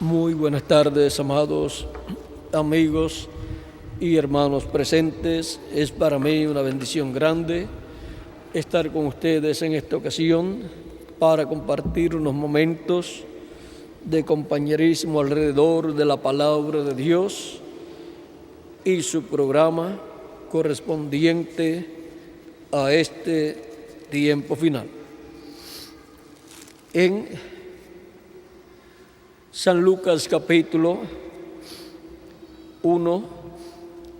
Muy buenas tardes, amados amigos y hermanos presentes. Es para mí una bendición grande estar con ustedes en esta ocasión para compartir unos momentos de compañerismo alrededor de la palabra de Dios y su programa correspondiente a este tiempo final. En San Lucas capítulo 1,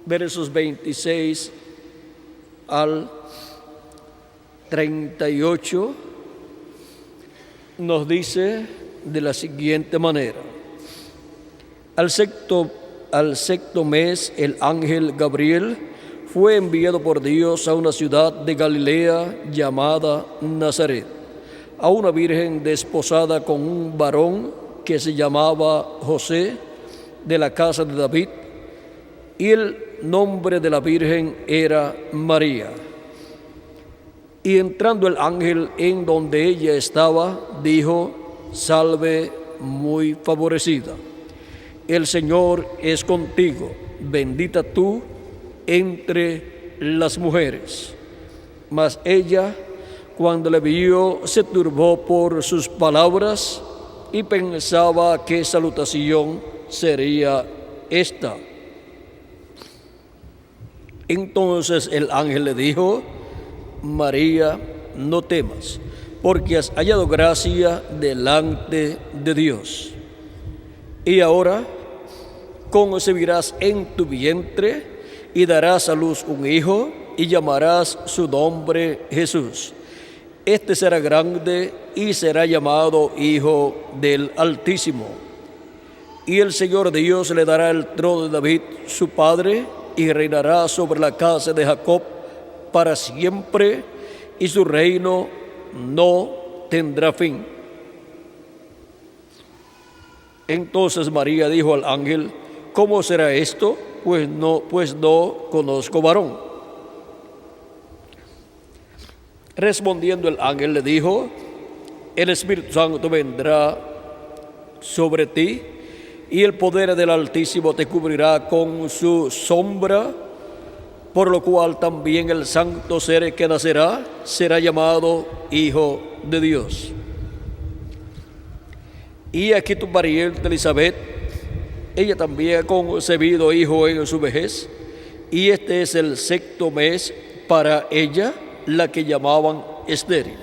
versos 26 al 38, nos dice de la siguiente manera: Al sexto mes, el ángel Gabriel fue enviado por Dios a una ciudad de Galilea llamada Nazaret, a una virgen desposada con un varón que se llamaba José, de la casa de David, y el nombre de la virgen era María. Y entrando el ángel en donde ella estaba, dijo: Salve, muy favorecida, el Señor es contigo, bendita tú entre las mujeres. Mas ella, cuando le vio, se turbó por sus palabras y pensaba qué salutación sería esta. Entonces el ángel le dijo: María, no temas, porque has hallado gracia delante de Dios. Y ahora concebirás en tu vientre y darás a luz un hijo y llamarás su nombre Jesús. Este será grande y será llamado Hijo del Altísimo. Y el Señor Dios le dará el trono de David, su padre, y reinará sobre la casa de Jacob para siempre, y su reino no tendrá fin. Entonces María dijo al ángel: ¿Cómo será esto? Pues no conozco varón. Respondiendo el ángel le dijo: El Espíritu Santo vendrá sobre ti, y el poder del Altísimo te cubrirá con su sombra, por lo cual también el santo ser que nacerá será llamado Hijo de Dios. Y aquí tu pariente Elizabeth, ella también ha concebido hijo en su vejez, y este es el sexto mes para ella, la que llamaban estéril,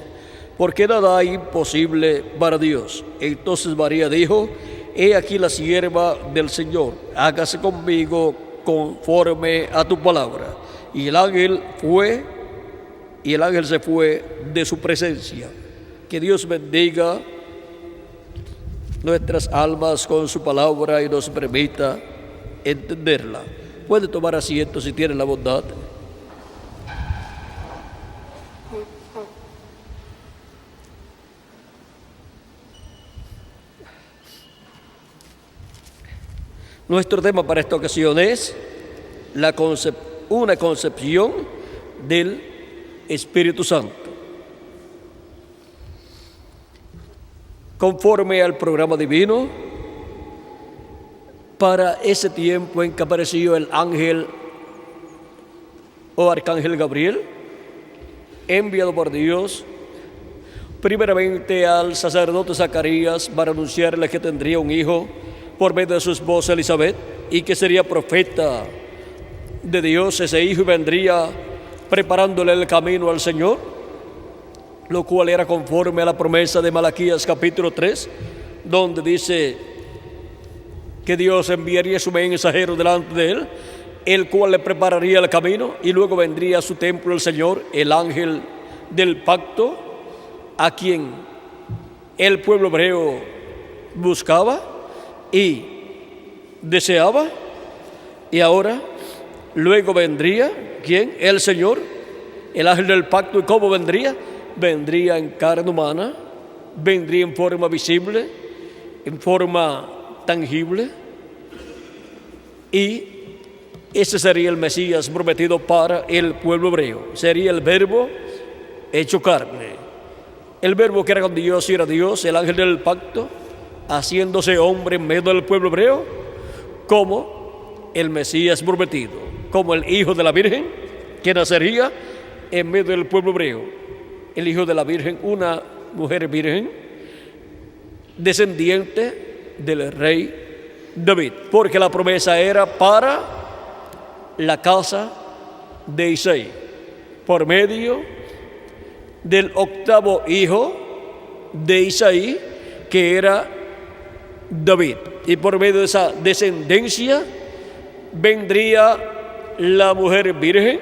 porque nada hay imposible para Dios. Entonces María dijo: He aquí la sierva del Señor, hágase conmigo conforme a tu palabra. Y el ángel se fue de su presencia. Que Dios bendiga nuestras almas con su palabra y nos permita entenderla. Puede tomar asiento si tiene la bondad. Nuestro tema para esta ocasión es una concepción del Espíritu Santo. Conforme al programa divino, para ese tiempo en que apareció el ángel o arcángel Gabriel, enviado por Dios, primeramente al sacerdote Zacarías para anunciarle que tendría un hijo por medio de su esposa Elizabeth, y que sería profeta de Dios ese hijo, y vendría preparándole el camino al Señor, lo cual era conforme a la promesa de Malaquías capítulo 3, donde dice que Dios enviaría su mensajero delante de él, el cual le prepararía el camino, y luego vendría a su templo el Señor, el ángel del pacto, a quien el pueblo hebreo buscaba y deseaba. Y ahora, luego vendría, ¿quién? El Señor, el ángel del pacto. ¿Y cómo vendría? Vendría en carne humana, vendría en forma visible, en forma tangible, y ese sería el Mesías prometido para el pueblo hebreo. Sería el Verbo hecho carne, el Verbo que era con Dios y era Dios, el ángel del pacto, haciéndose hombre en medio del pueblo hebreo, como el Mesías prometido, como el Hijo de la Virgen, que nacería en medio del pueblo hebreo. El Hijo de la Virgen, una mujer virgen, descendiente del rey David, porque la promesa era para la casa de Isaí, por medio del octavo hijo de Isaí, que era David, y por medio de esa descendencia vendría la mujer virgen,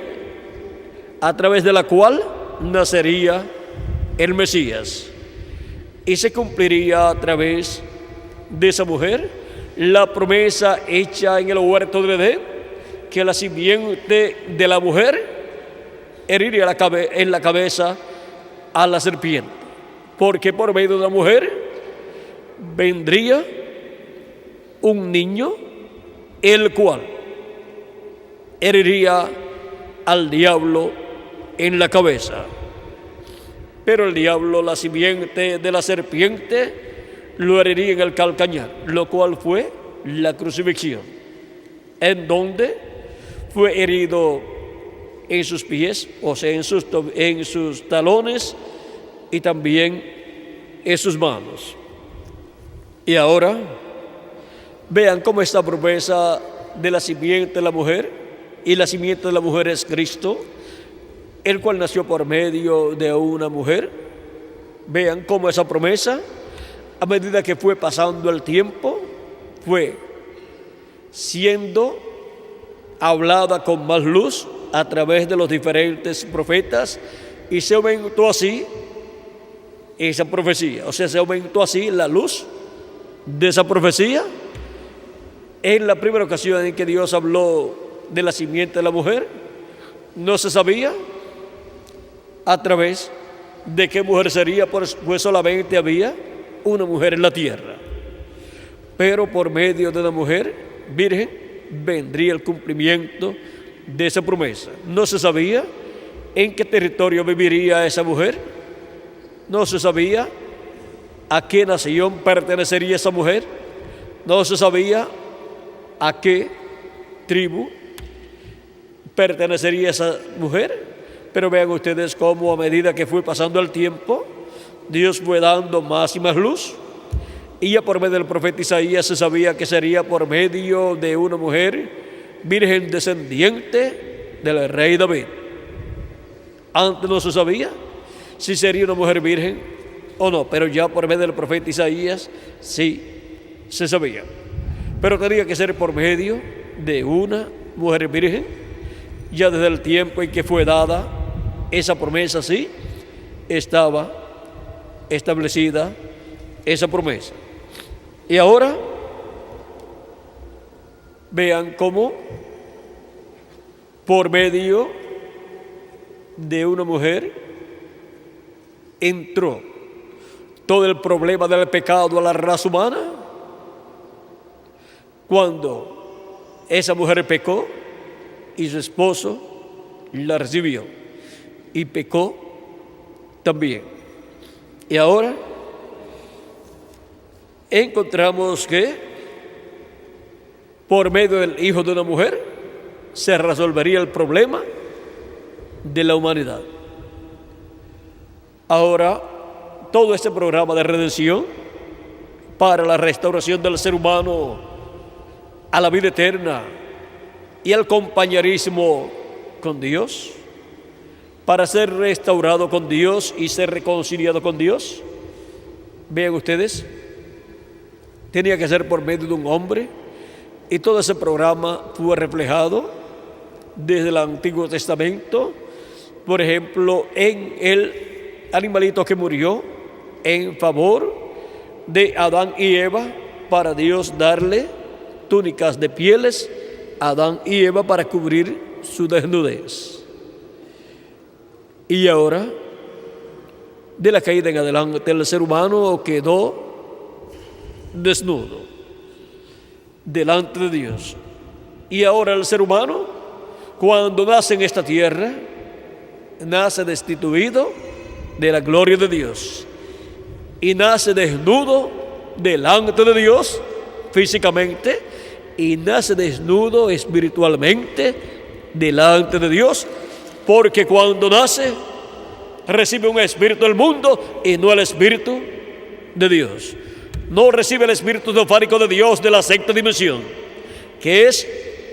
a través de la cual nacería el Mesías, y se cumpliría a través de esa mujer la promesa hecha en el huerto de Edén, que la simiente de la mujer heriría en la cabeza a la serpiente, porque por medio de la mujer vendría un niño, el cual heriría al diablo en la cabeza. Pero el diablo, la simiente de la serpiente, lo heriría en el calcañar, lo cual fue la crucifixión, en donde fue herido en sus pies, o sea, en sus talones, y también en sus manos. Y ahora vean cómo esta promesa de la simiente de la mujer, y la simiente de la mujer es Cristo, el cual nació por medio de una mujer. Vean cómo esa promesa, a medida que fue pasando el tiempo, fue siendo hablada con más luz a través de los diferentes profetas, y se aumentó así esa profecía, o sea, se aumentó así la luz de esa profecía. En la primera ocasión en que Dios habló de la simiente de la mujer, no se sabía a través de qué mujer sería, pues solamente había una mujer en la tierra. Pero por medio de la mujer virgen vendría el cumplimiento de esa promesa. No se sabía en qué territorio viviría esa mujer, no se sabía a qué nación pertenecería esa mujer, no se sabía a qué tribu pertenecería esa mujer. Pero vean ustedes cómo a medida que fue pasando el tiempo, Dios fue dando más y más luz, y ya por medio del profeta Isaías se sabía que sería por medio de una mujer virgen descendiente del rey David. Antes no se sabía si sería una mujer virgen o no, pero ya por medio del profeta Isaías sí se sabía. Pero tenía que ser por medio de una mujer virgen. Ya desde el tiempo en que fue dada esa promesa, sí estaba establecida esa promesa. Y ahora vean cómo por medio de una mujer entró todo el problema del pecado a la raza humana. Cuando esa mujer pecó y su esposo la recibió, y pecó también. Y ahora encontramos que por medio del hijo de una mujer se resolvería el problema de la humanidad. Ahora, todo este programa de redención para la restauración del ser humano a la vida eterna y al compañerismo con Dios, para ser restaurado con Dios y ser reconciliado con Dios, vean ustedes, tenía que ser por medio de un hombre, y todo ese programa fue reflejado desde el Antiguo Testamento, por ejemplo, en el animalito que murió en favor de Adán y Eva, para Dios darle túnicas de pieles a Adán y Eva para cubrir su desnudez. Y ahora, de la caída en adelante, el ser humano quedó desnudo delante de Dios. Y ahora el ser humano, cuando nace en esta tierra, nace destituido de la gloria de Dios y nace desnudo delante de Dios físicamente y nace desnudo espiritualmente delante de Dios, porque cuando nace recibe un espíritu del mundo y no el espíritu de Dios. No recibe el espíritu teofánico de Dios de la sexta dimensión, que es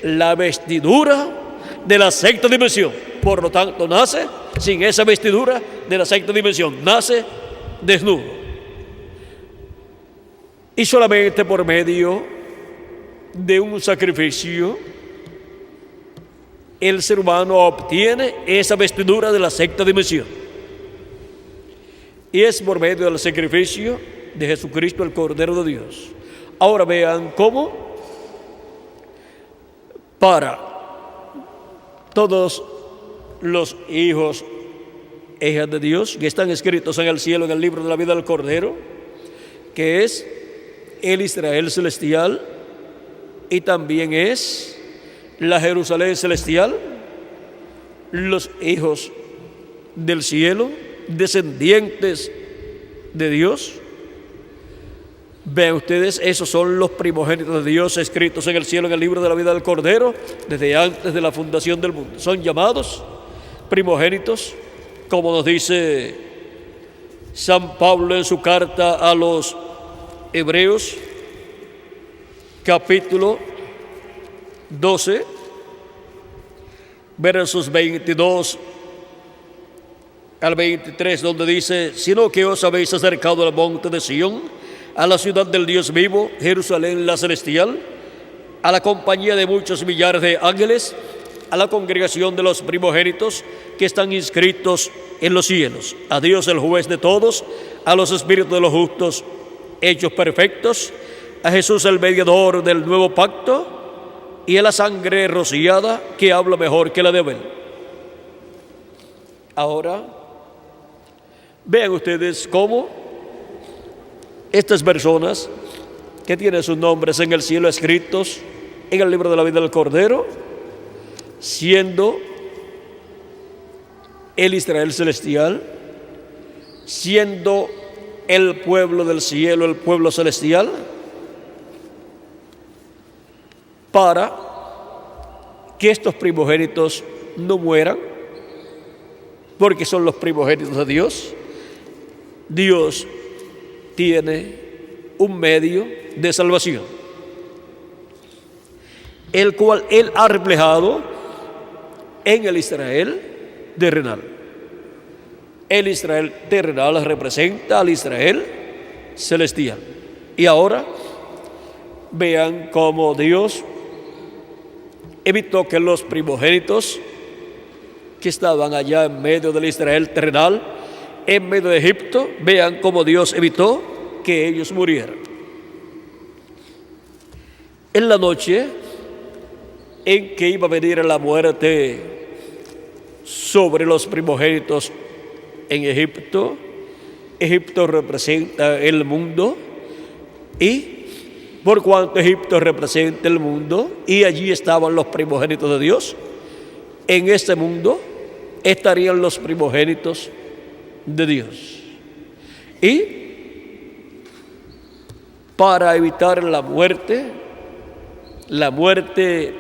la vestidura de la sexta dimensión. Por lo tanto, nace sin esa vestidura de la sexta dimensión, nace desnudo. Y solamente por medio de un sacrificio, el ser humano obtiene esa vestidura de la sexta dimensión. Y es por medio del sacrificio de Jesucristo, el Cordero de Dios. Ahora vean cómo para todos los hijos e hijas de Dios que están escritos en el cielo, en el libro de la vida del Cordero, que es el Israel celestial y también es la Jerusalén celestial, los hijos del cielo, descendientes de Dios. Vean ustedes, esos son los primogénitos de Dios escritos en el cielo, en el libro de la vida del Cordero, desde antes de la fundación del mundo. Son llamados primogénitos, como nos dice San Pablo en su carta a los Hebreos, capítulo 12, versos 22 al 23, donde dice: sino que os habéis acercado al monte de Sión, a la ciudad del Dios vivo, Jerusalén la celestial, a la compañía de muchos millares de ángeles, a la congregación de los primogénitos que están inscritos en los cielos, a Dios el juez de todos, a los espíritus de los justos hechos perfectos, a Jesús el mediador del nuevo pacto y a la sangre rociada que habla mejor que la de Abel. Ahora, vean ustedes cómo estas personas que tienen sus nombres en el cielo escritos en el libro de la vida del Cordero, siendo el Israel celestial, siendo el pueblo del cielo, el pueblo celestial, para que estos primogénitos no mueran, porque son los primogénitos de Dios. Dios tiene un medio de salvación, el cual Él ha reflejado en el Israel terrenal. El Israel terrenal representa al Israel celestial. Y ahora vean cómo Dios evitó que los primogénitos que estaban allá en medio del Israel terrenal, en medio de Egipto, vean cómo Dios evitó que ellos murieran. En la noche en que iba a venir la muerte sobre los primogénitos en Egipto, Egipto representa el mundo, y por cuanto Egipto representa el mundo y allí estaban los primogénitos de Dios, en este mundo estarían los primogénitos de Dios. Y para evitar la muerte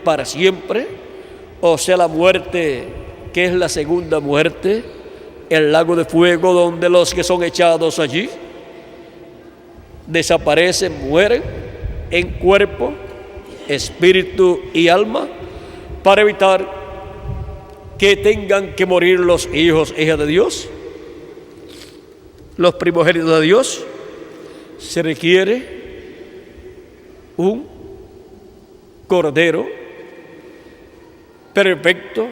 para siempre, o sea, la muerte que es la segunda muerte, el lago de fuego, donde los que son echados allí desaparecen, mueren en cuerpo, espíritu y alma, para evitar que tengan que morir los hijos e hijas de Dios, los primogénitos de Dios, se requiere un cordero perfecto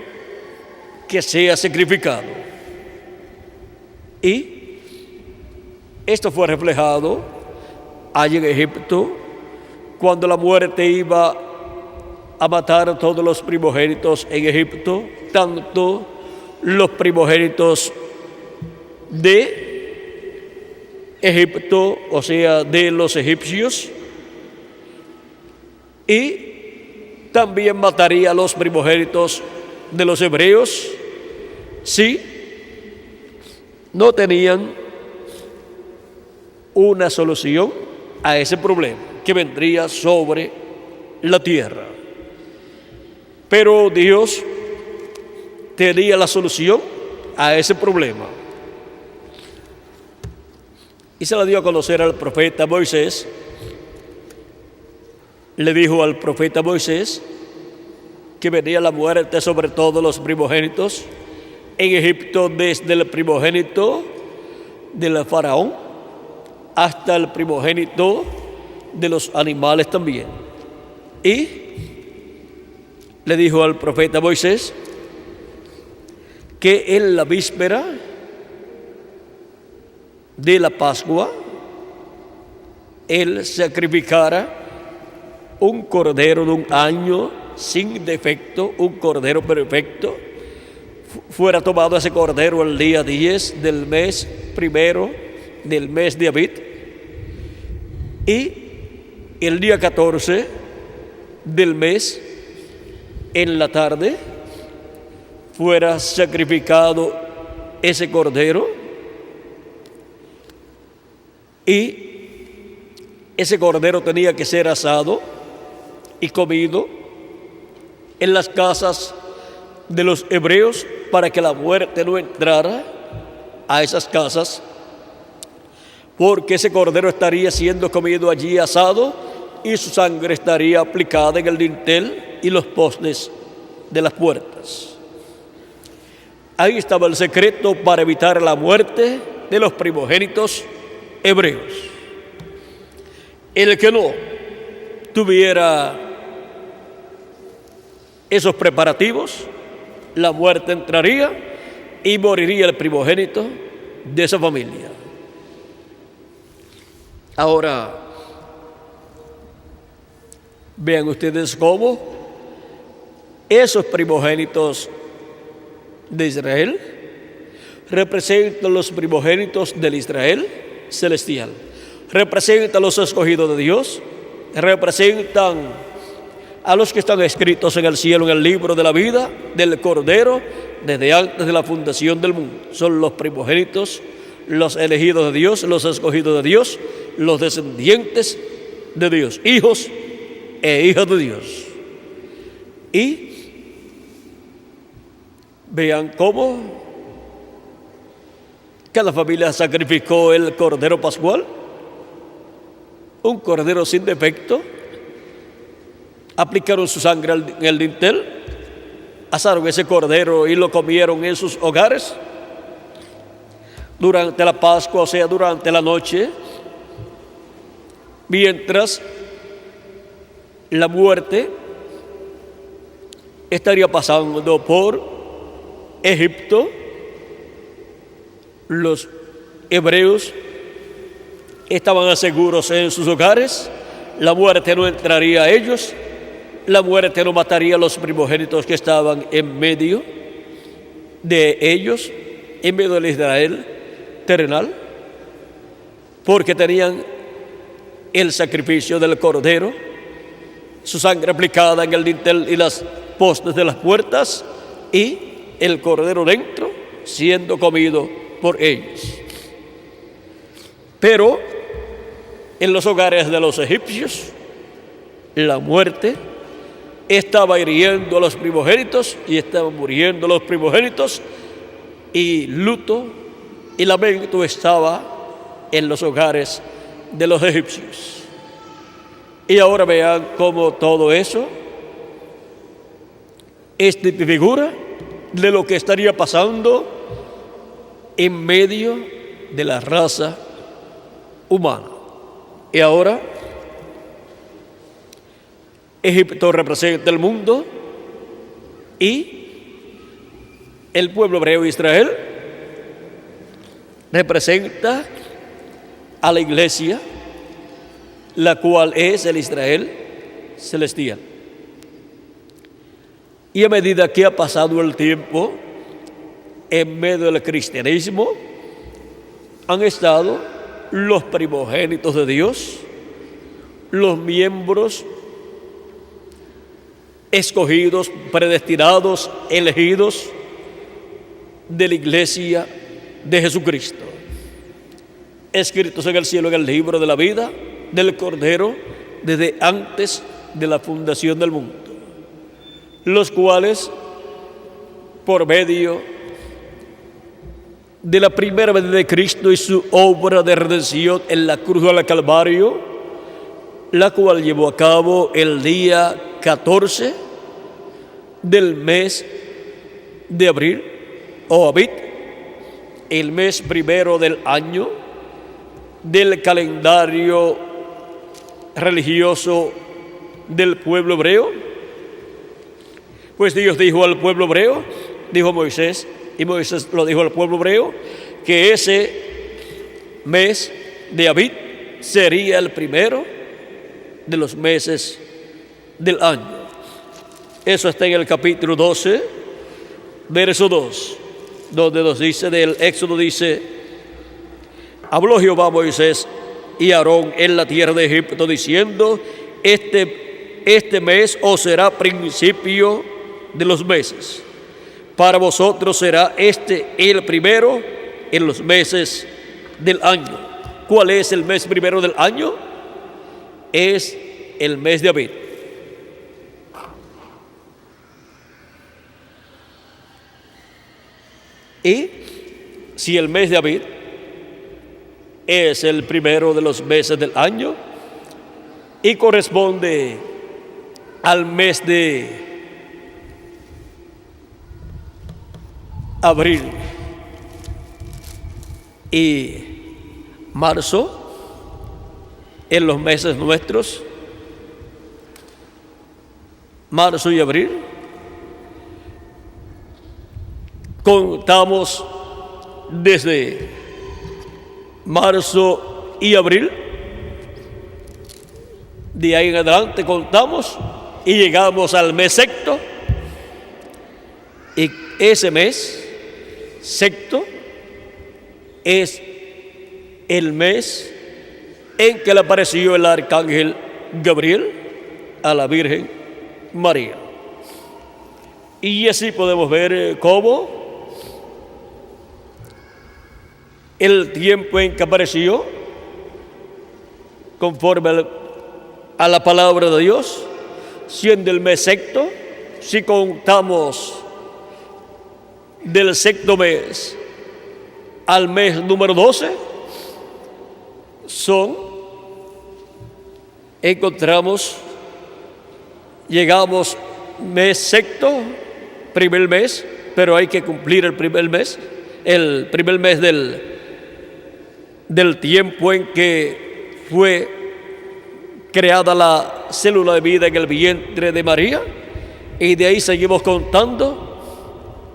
que sea sacrificado. Y esto fue reflejado allí en Egipto, cuando la muerte iba a matar a todos los primogénitos en Egipto, tanto los primogénitos de Egipto, o sea, de los egipcios, y también mataría a los primogénitos de los hebreos si no tenían una solución a ese problema que vendría sobre la tierra. Pero Dios tenía la solución a ese problema. Y se la dio a conocer al profeta Moisés. Le dijo al profeta Moisés que venía la muerte sobre todos los primogénitos en Egipto, desde el primogénito del faraón hasta el primogénito de los animales también. Y le dijo al profeta Moisés que en la víspera de la Pascua él sacrificara un cordero de un año sin defecto, un cordero perfecto. Fuera tomado ese cordero el día 10 del mes primero del mes de Abib, y el día 14 del mes en la tarde fuera sacrificado ese cordero, y ese cordero tenía que ser asado y comido en las casas de los hebreos para que la muerte no entrara a esas casas, porque ese cordero estaría siendo comido allí asado y su sangre estaría aplicada en el dintel y los postes de las puertas. Ahí estaba el secreto para evitar la muerte de los primogénitos hebreos. El que no tuviera esos preparativos, la muerte entraría y moriría el primogénito de esa familia. Ahora, vean ustedes cómo esos primogénitos de Israel representan los primogénitos del Israel celestial, representan los escogidos de Dios, representan a los que están escritos en el cielo, en el libro de la vida del Cordero, desde antes de la fundación del mundo. Son los primogénitos, los elegidos de Dios, los escogidos de Dios, los descendientes de Dios, hijos e hijas de Dios. Y vean cómo cada familia sacrificó el cordero pascual, un cordero sin defecto. Aplicaron su sangre en el dintel, asaron ese cordero y lo comieron en sus hogares durante la Pascua, o sea, durante la noche, mientras la muerte estaría pasando por Egipto. Los hebreos estaban seguros en sus hogares, la muerte no entraría a ellos. La muerte no mataría a los primogénitos que estaban en medio de ellos, en medio del Israel terrenal, porque tenían el sacrificio del cordero, su sangre aplicada en el dintel y las postes de las puertas, y el cordero dentro siendo comido por ellos. Pero en los hogares de los egipcios, la muerte estaba hiriendo a los primogénitos y estaban muriendo los primogénitos, y luto y lamento estaba en los hogares de los egipcios. Y ahora vean cómo todo eso es figura de lo que estaría pasando en medio de la raza humana. Y ahora Egipto representa el mundo y el pueblo hebreo Israel representa a la iglesia, la cual es el Israel celestial. Y a medida que ha pasado el tiempo, en medio del cristianismo han estado los primogénitos de Dios, los miembros escogidos, predestinados, elegidos de la iglesia de Jesucristo, escritos en el cielo en el libro de la vida del Cordero desde antes de la fundación del mundo, los cuales, por medio de la primera venida de Cristo y su obra de redención en la cruz del Calvario, la cual llevó a cabo el día 14 del mes de abril, o Abit, el mes primero del año del calendario religioso del pueblo hebreo. Pues Dios dijo al pueblo hebreo, dijo Moisés, y Moisés lo dijo al pueblo hebreo, que ese mes de Abit sería el primero de los meses del año. Eso está en el capítulo 12, verso 2, donde nos dice del Éxodo, dice: habló Jehová a Moisés y a Aarón en la tierra de Egipto, diciendo: este mes os será principio de los meses. Para vosotros será este el primero en los meses del año. ¿Cuál es el mes primero del año? Es el mes de Abit. Y si el mes de Abit es el primero de los meses del año y corresponde al mes de abril y marzo, en los meses nuestros, marzo y abril, contamos desde marzo y abril, de ahí en adelante contamos y llegamos al mes sexto, y ese mes sexto es el mes en que le apareció el arcángel Gabriel a la Virgen María. Y así podemos ver cómo el tiempo en que apareció, conforme a la palabra de Dios, siendo el mes sexto, si contamos del sexto mes al mes número 12, llegamos mes sexto, primer mes, pero hay que cumplir el primer mes del tiempo en que fue creada la célula de vida en el vientre de María, y de ahí seguimos contando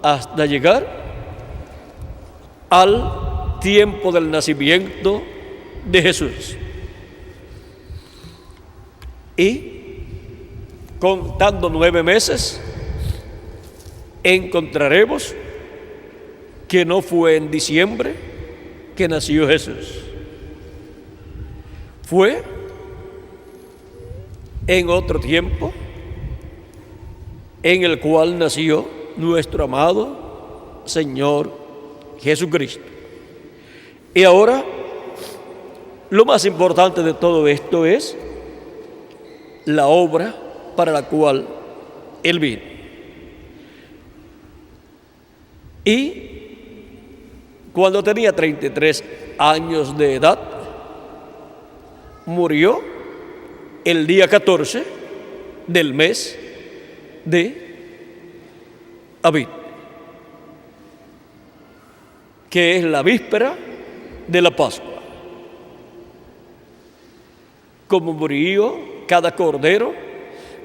hasta llegar al tiempo del nacimiento de Jesús. Y contando 9 meses, encontraremos que no fue en diciembre que nació Jesús. Fue en otro tiempo en el cual nació nuestro amado Señor Jesucristo. Y ahora, lo más importante de todo esto es la obra para la cual Él vino. Y cuando tenía 33 años de edad, murió el día 14 del mes de Abit, que es la víspera de la Pascua. Como murió cada cordero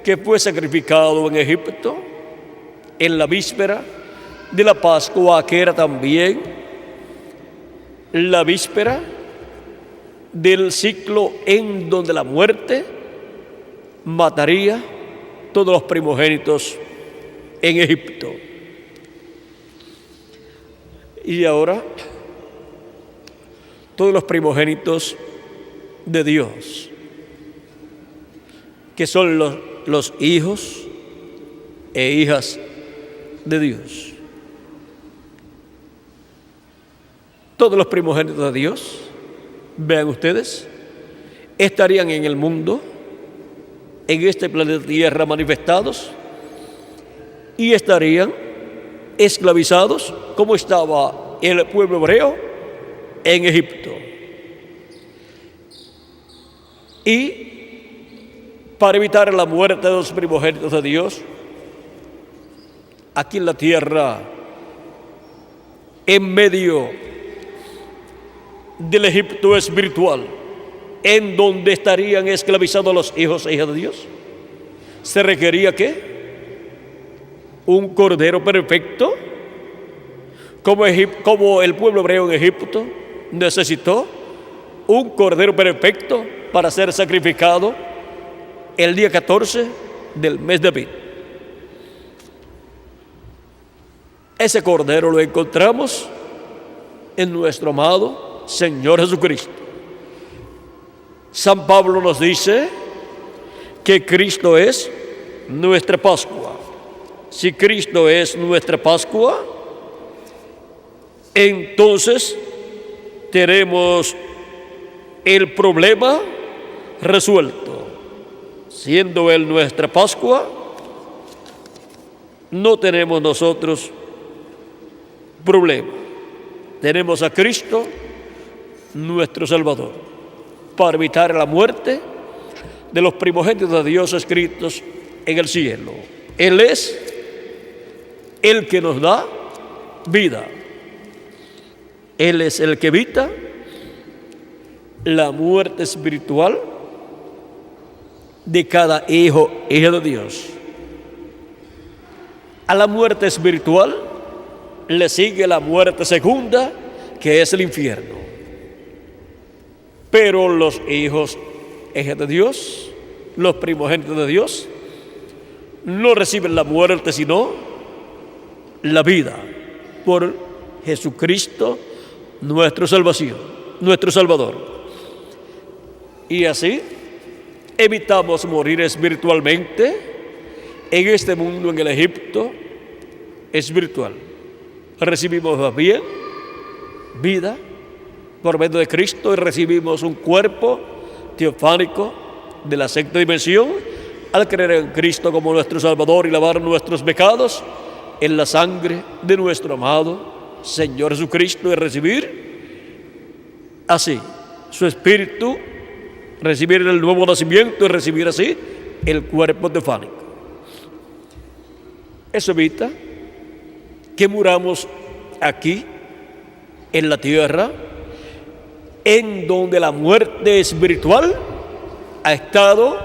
que fue sacrificado en Egipto en la víspera de la Pascua, que era también la víspera del ciclo en donde la muerte mataría todos los primogénitos en Egipto. Y ahora todos los primogénitos de Dios, que son los hijos e hijas de Dios. Todos los primogénitos de Dios, vean ustedes, estarían en el mundo, en este planeta Tierra manifestados, y estarían esclavizados como estaba el pueblo hebreo en Egipto. Y para evitar la muerte de los primogénitos de Dios, aquí en la tierra, en medio del Egipto espiritual, en donde estarían esclavizados los hijos e hijas de Dios, se requería ¿qué? Un cordero perfecto, como el pueblo hebreo en Egipto necesitó un cordero perfecto para ser sacrificado el día 14 del mes de Abib. Ese cordero lo encontramos en nuestro amado Señor Jesucristo. San Pablo nos dice que Cristo es nuestra Pascua. Si Cristo es nuestra Pascua, entonces tenemos el problema resuelto. Siendo Él nuestra Pascua, no tenemos nosotros problema. Tenemos a Cristo, nuestro Salvador, para evitar la muerte de los primogénitos de Dios escritos en el cielo. Él es el que nos da vida. Él es el que evita la muerte espiritual de cada hijo e hija de Dios. A la muerte espiritual le sigue la muerte segunda, que es el infierno. Pero los hijos e hijas de Dios, los primogénitos de Dios, no reciben la muerte, sino la vida por Jesucristo, nuestra salvación, nuestro Salvador. Y así evitamos morir espiritualmente en este mundo, en el Egipto espiritual. Recibimos más bien vida por medio de Cristo y recibimos un cuerpo teofánico de la sexta dimensión al creer en Cristo como nuestro Salvador y lavar nuestros pecados en la sangre de nuestro amado Señor Jesucristo y recibir así su Espíritu, recibir el nuevo nacimiento y recibir así el cuerpo teofánico. Eso evita que muramos aquí en la tierra, en donde la muerte espiritual ha estado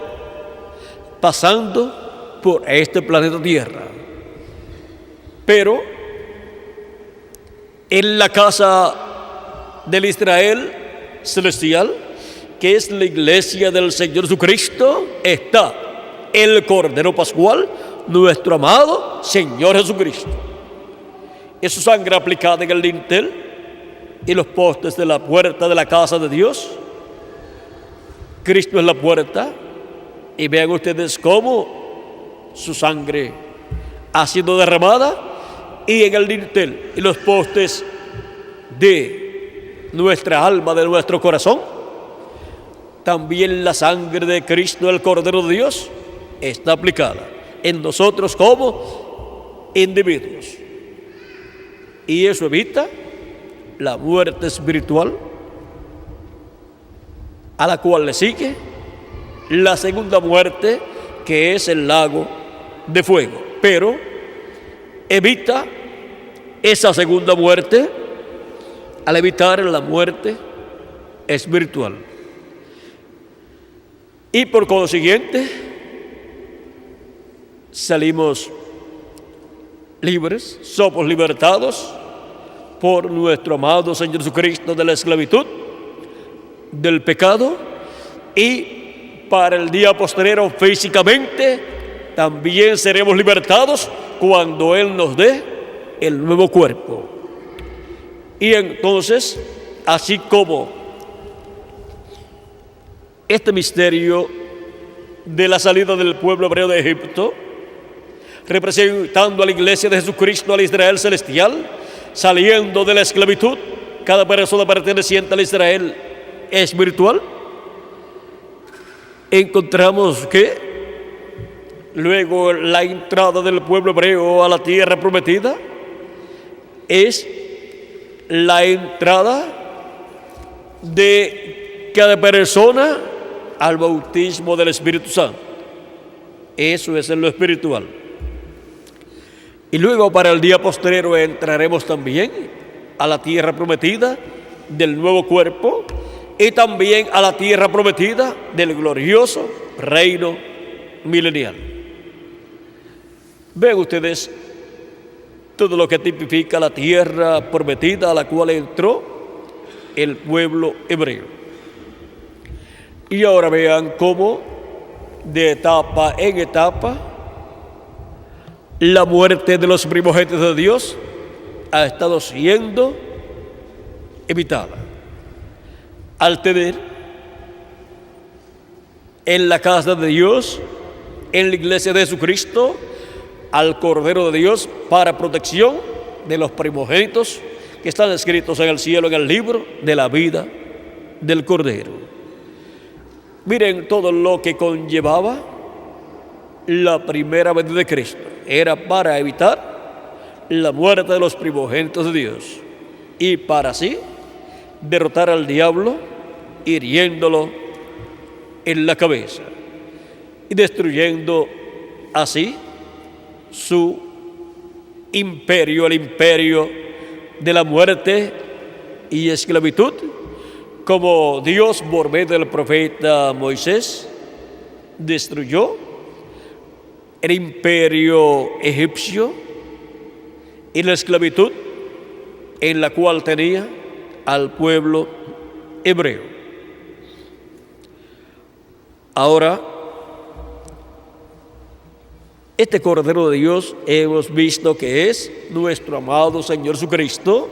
pasando por este planeta Tierra. Pero en la casa del Israel celestial, que es la iglesia del Señor Jesucristo, está el Cordero Pascual, nuestro amado Señor Jesucristo. Es su sangre aplicada en el dintel y los postes de la puerta de la casa de Dios. Cristo es la puerta y vean ustedes cómo su sangre ha sido derramada y en el dintel y los postes de nuestra alma, de nuestro corazón, también la sangre de Cristo, el Cordero de Dios, está aplicada en nosotros como individuos. Y eso evita la muerte espiritual, a la cual le sigue la segunda muerte, que es el lago de fuego. Pero evita esa segunda muerte al evitar la muerte espiritual. Y por consiguiente, salimos libres, somos libertados por nuestro amado Señor Jesucristo de la esclavitud, del pecado, y para el día postrero físicamente también seremos libertados cuando Él nos dé el nuevo cuerpo. Y entonces, así como este misterio de la salida del pueblo hebreo de Egipto, representando a la iglesia de Jesucristo, al Israel celestial, saliendo de la esclavitud, cada persona perteneciente al Israel espiritual, encontramos que luego la entrada del pueblo hebreo a la tierra prometida es la entrada de cada persona al bautismo del Espíritu Santo. Eso es en lo espiritual. Y luego para el día postrero entraremos también a la tierra prometida del nuevo cuerpo y también a la tierra prometida del glorioso reino milenial. Ven ustedes todo lo que tipifica la tierra prometida a la cual entró el pueblo hebreo. Y ahora vean cómo de etapa en etapa la muerte de los primogénitos de Dios ha estado siendo evitada. Al tener en la casa de Dios, en la iglesia de Jesucristo, al Cordero de Dios para protección de los primogénitos que están escritos en el cielo en el libro de la vida del Cordero. Miren todo lo que conllevaba la primera venida de Cristo. Era para evitar la muerte de los primogénitos de Dios y para así derrotar al diablo hiriéndolo en la cabeza y destruyendo así su imperio, el imperio de la muerte y esclavitud, como Dios por medio del profeta Moisés destruyó el imperio egipcio y la esclavitud en la cual tenía al pueblo hebreo. Ahora, este Cordero de Dios hemos visto que es nuestro amado Señor Jesucristo,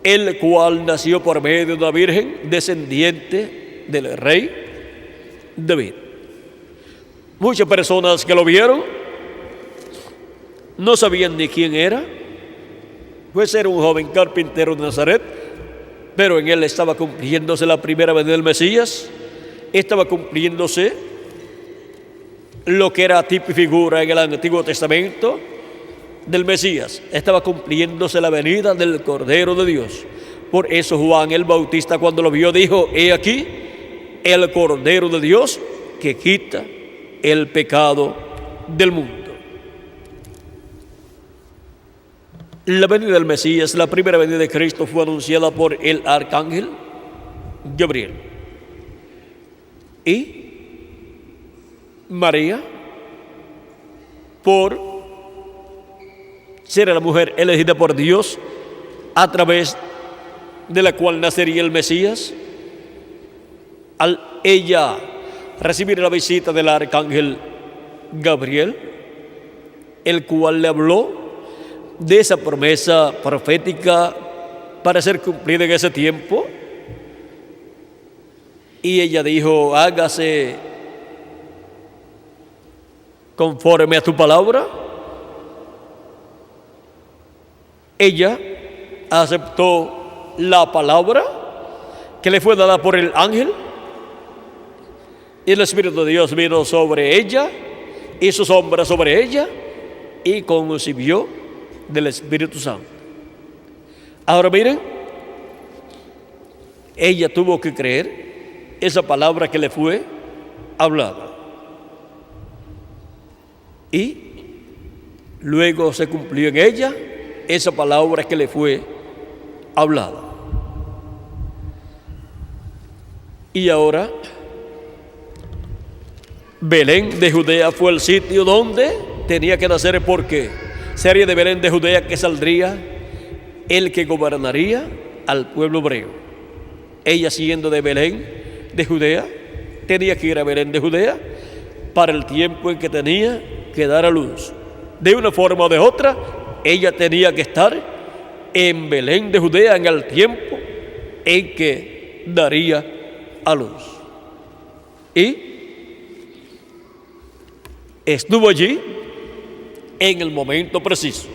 el cual nació por medio de una virgen descendiente del rey David. Muchas personas que lo vieron no sabían ni quién era, pues era un joven carpintero de Nazaret, pero en él estaba cumpliéndose la primera venida del Mesías, estaba cumpliéndose lo que era tipo y figura en el Antiguo Testamento del Mesías, estaba cumpliéndose la venida del Cordero de Dios. Por eso Juan el Bautista, cuando lo vio, dijo: he aquí el Cordero de Dios que quita el pecado del mundo. La venida del Mesías, la primera venida de Cristo, fue anunciada por el arcángel Gabriel. Y María, por ser la mujer elegida por Dios, a través de la cual nacería el Mesías, al ella recibir la visita del arcángel Gabriel, el cual le habló de esa promesa profética para ser cumplida en ese tiempo, y ella dijo: hágase conforme a tu palabra. Ella aceptó la palabra que le fue dada por el ángel, y el Espíritu de Dios vino sobre ella, hizo sombra sobre ella y concibió del Espíritu Santo. Ahora miren, ella tuvo que creer esa palabra que le fue hablada, y luego se cumplió en ella esa palabra que le fue hablada. Y ahora Belén de Judea fue el sitio donde tenía que nacer, porque sería de Belén de Judea que saldría el que gobernaría al pueblo hebreo. Ella, siendo de Belén de Judea, tenía que ir a Belén de Judea para el tiempo en que tenía que dar a luz. De una forma o de otra, ella tenía que estar en Belén de Judea en el tiempo en que daría a luz. Y estuvo allí en el momento preciso.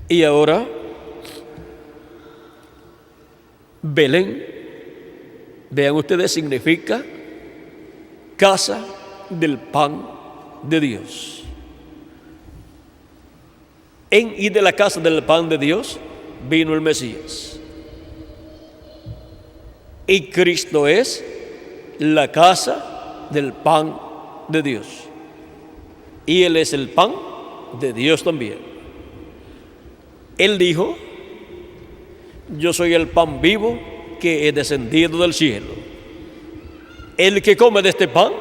Y ahora Belén Vean ustedes, significa casa del pan de Dios. En y de la casa del pan de Dios vino el Mesías. Y Cristo es la casa del pan de Dios. Y Él es el pan de Dios también. Él dijo: yo soy el pan vivo que he descendido del cielo. El que come de este pan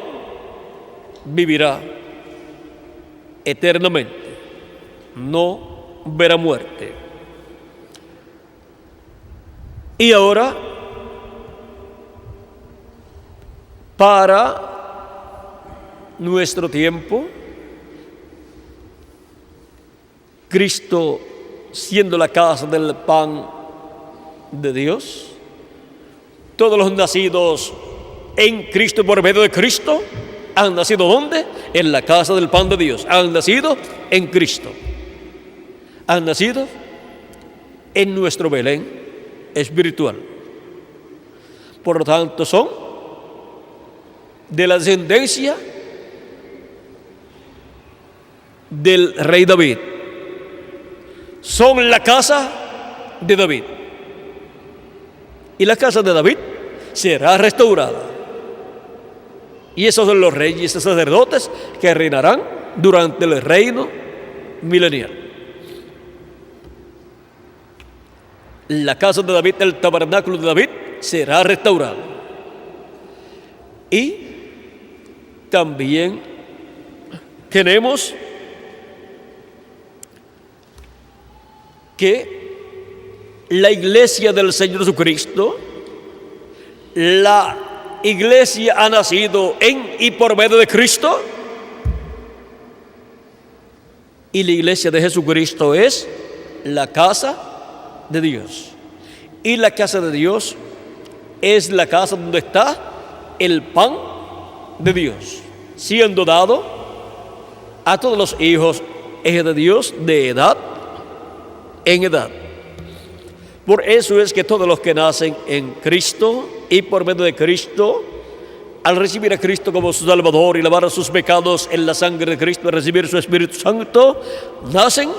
vivirá eternamente, no verá muerte. Y ahora, para nuestro tiempo, Cristo, siendo la casa del pan de Dios, todos los nacidos en Cristo por medio de Cristo han nacido ¿dónde? En la casa del pan de Dios. Han nacido en Cristo. Han nacido en nuestro Belén espiritual. Por lo tanto, son de la descendencia del rey David. Son la casa de David. Y la casa de David será restaurada. Y esos son los reyes y sacerdotes que reinarán durante el reino milenial. La casa de David, el tabernáculo de David, será restaurado. Y también tenemos que la iglesia del Señor Jesucristo, la iglesia ha nacido en y por medio de Cristo, y la iglesia de Jesucristo es la casa de Dios. Y la casa de Dios es la casa donde está el pan de Dios, siendo dado a todos los hijos de Dios de edad en edad. Por eso es que todos los que nacen en Cristo y por medio de Cristo, al recibir a Cristo como su Salvador y lavar sus pecados en la sangre de Cristo y recibir su Espíritu Santo, nacen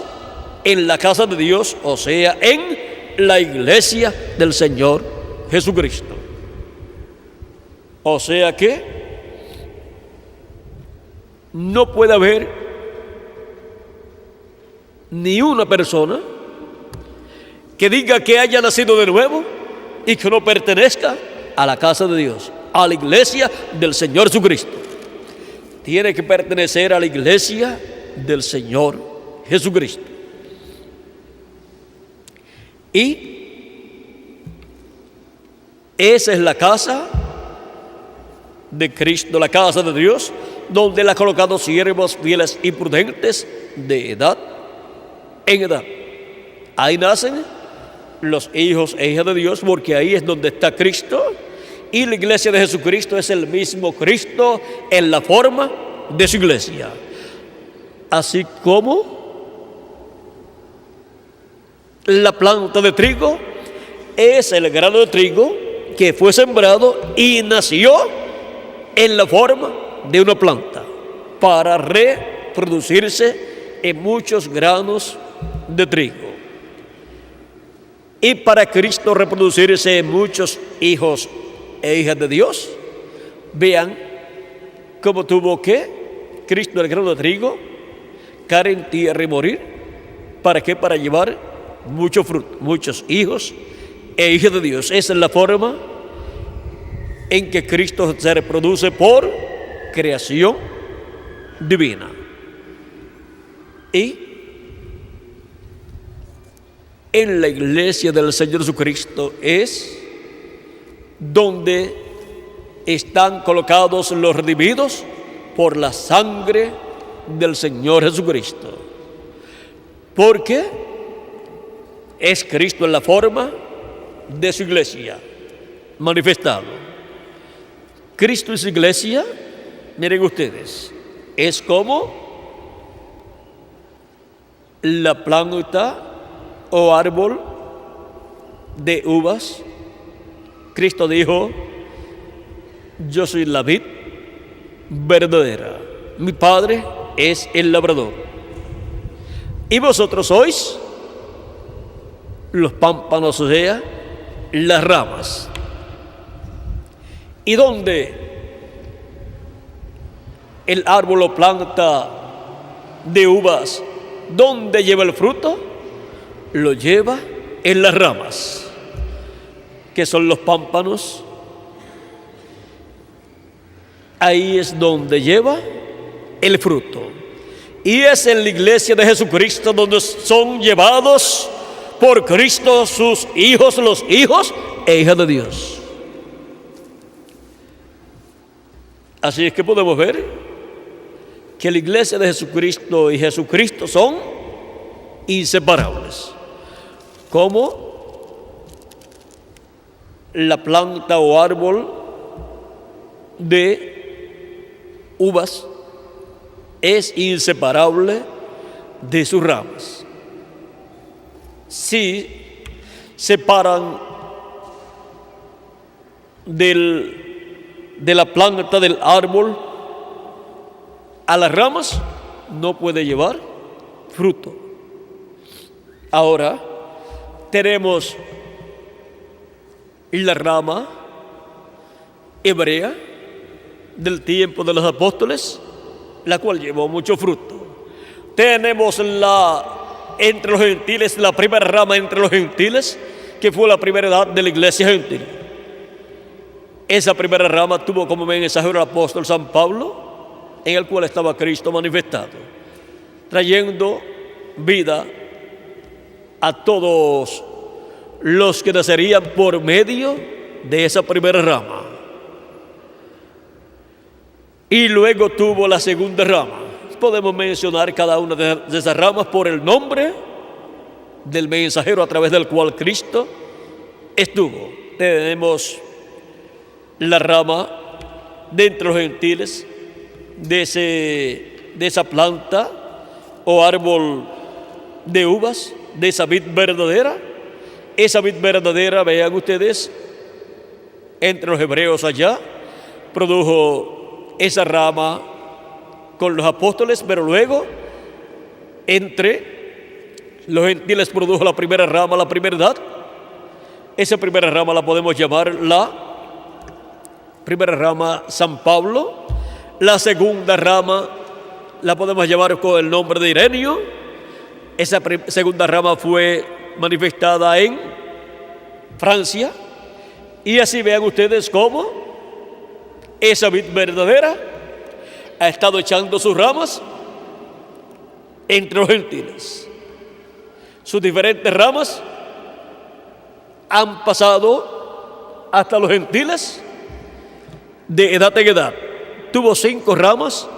en la casa de Dios, o sea, en la iglesia del Señor Jesucristo. O sea que no puede haber ni una persona que diga que haya nacido de nuevo y que no pertenezca a la casa de Dios, a la iglesia del Señor Jesucristo. Tiene que pertenecer a la iglesia del Señor Jesucristo. Y esa es la casa de Cristo, la casa de Dios, donde Él ha colocado siervos fieles y prudentes de edad en edad. Ahí nacen los hijos e hijas de Dios, porque ahí es donde está Cristo, y la iglesia de Jesucristo es el mismo Cristo en la forma de su iglesia. Así como la planta de trigo es el grano de trigo que fue sembrado y nació en la forma de una planta para reproducirse en muchos granos de trigo. Y para Cristo reproducirse en muchos hijos e hijas de Dios, vean cómo tuvo que Cristo, el grano de trigo, caer en tierra y morir. ¿Para qué? Para llevar mucho fruto, muchos hijos e hijas de Dios. Esa es la forma en que Cristo se reproduce por creación divina. Y en la iglesia del Señor Jesucristo es donde están colocados los redimidos por la sangre del Señor Jesucristo. Porque es Cristo en la forma de su iglesia manifestado. Cristo y su iglesia, miren ustedes, es como la planta o árbol de uvas. Cristo dijo yo soy la vid verdadera, mi Padre es el labrador, y vosotros sois los pámpanos, o sea, las ramas. Y donde el árbol o planta de uvas, donde lleva el fruto, lo lleva en las ramas, que son los pámpanos. Ahí es donde lleva el fruto. Y es en la iglesia de Jesucristo donde son llevados por Cristo sus hijos, los hijos e hijas de Dios. Así es que podemos ver que la iglesia de Jesucristo y Jesucristo son inseparables. Como la planta o árbol de uvas es inseparable de sus ramas. Si separan de la planta del árbol a las ramas, no puede llevar fruto. Ahora tenemos la rama hebrea del tiempo de los apóstoles, la cual llevó mucho fruto. Tenemos entre los gentiles, la primera rama entre los gentiles, que fue la primera edad de la iglesia gentil. Esa primera rama tuvo como mensajero el apóstol San Pablo, en el cual estaba Cristo manifestado, trayendo vida a todos los que nacerían por medio de esa primera rama. Y luego tuvo la segunda rama. Podemos mencionar cada una de esas ramas por el nombre del mensajero a través del cual Cristo estuvo. Tenemos la rama de entre los gentiles de esa planta o árbol de uvas, de esa vid verdadera. Esa vid verdadera, vean ustedes, entre los hebreos allá, produjo esa rama con los apóstoles, pero luego entre los gentiles produjo la primera rama, la primera edad. Esa primera rama la podemos llamar la primera rama San Pablo. La segunda rama la podemos llamar con el nombre de Ireneo. Esa segunda rama fue manifestada en Francia. Y así vean ustedes cómo esa vid verdadera ha estado echando sus ramas entre los gentiles. Sus diferentes ramas han pasado hasta los gentiles de edad en edad. Tuvo 5 ramas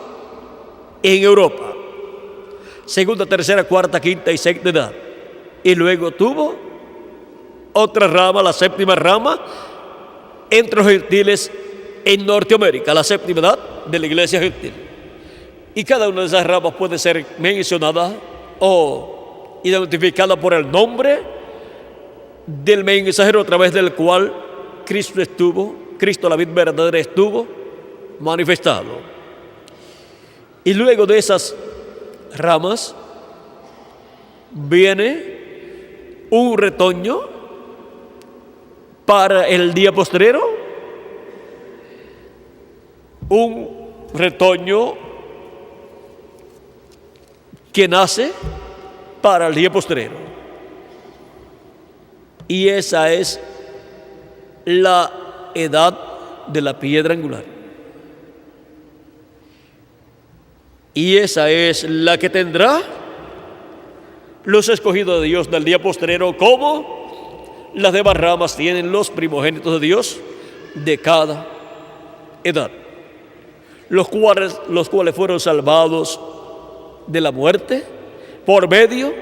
en Europa, segunda, tercera, cuarta, quinta y sexta edad. Y luego tuvo otra rama, la séptima rama, entre los gentiles en Norteamérica, la séptima edad de la iglesia gentil. Y cada una de esas ramas puede ser mencionada o identificada por el nombre del mensajero a través del cual Cristo la vid verdadera estuvo manifestado. Y luego de esas ramas viene un retoño para el día postrero, un retoño que nace para el día postrero. Y esa es la edad de la piedra angular. Y esa es la que tendrá los escogidos de Dios del día postrero, como las demás ramas tienen los primogénitos de Dios de cada edad, los cuales fueron salvados de la muerte por medio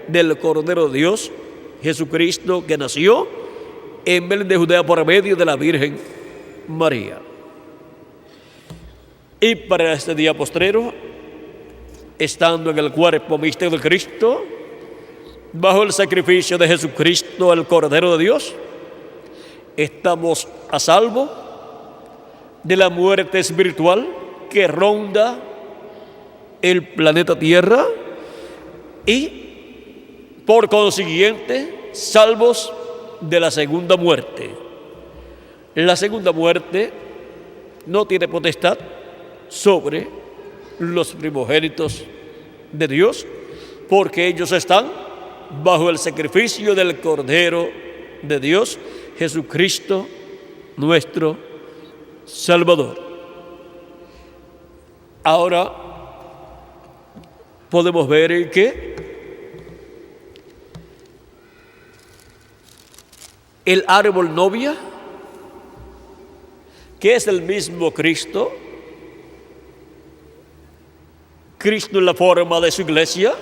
del Cordero de Dios, Jesucristo, que nació en Belén de Judea por medio de la Virgen María. Y para este día postrero, estando en el cuerpo místico de Cristo, bajo el sacrificio de Jesucristo, el Cordero de Dios, estamos a salvo de la muerte espiritual que ronda el planeta Tierra y, por consiguiente, salvos de la segunda muerte. La segunda muerte no tiene potestad sobre los primogénitos de Dios, porque ellos están bajo el sacrificio del Cordero de Dios, Jesucristo, nuestro Salvador. Ahora podemos ver que el árbol novia, que es el mismo Cristo en la forma de su iglesia,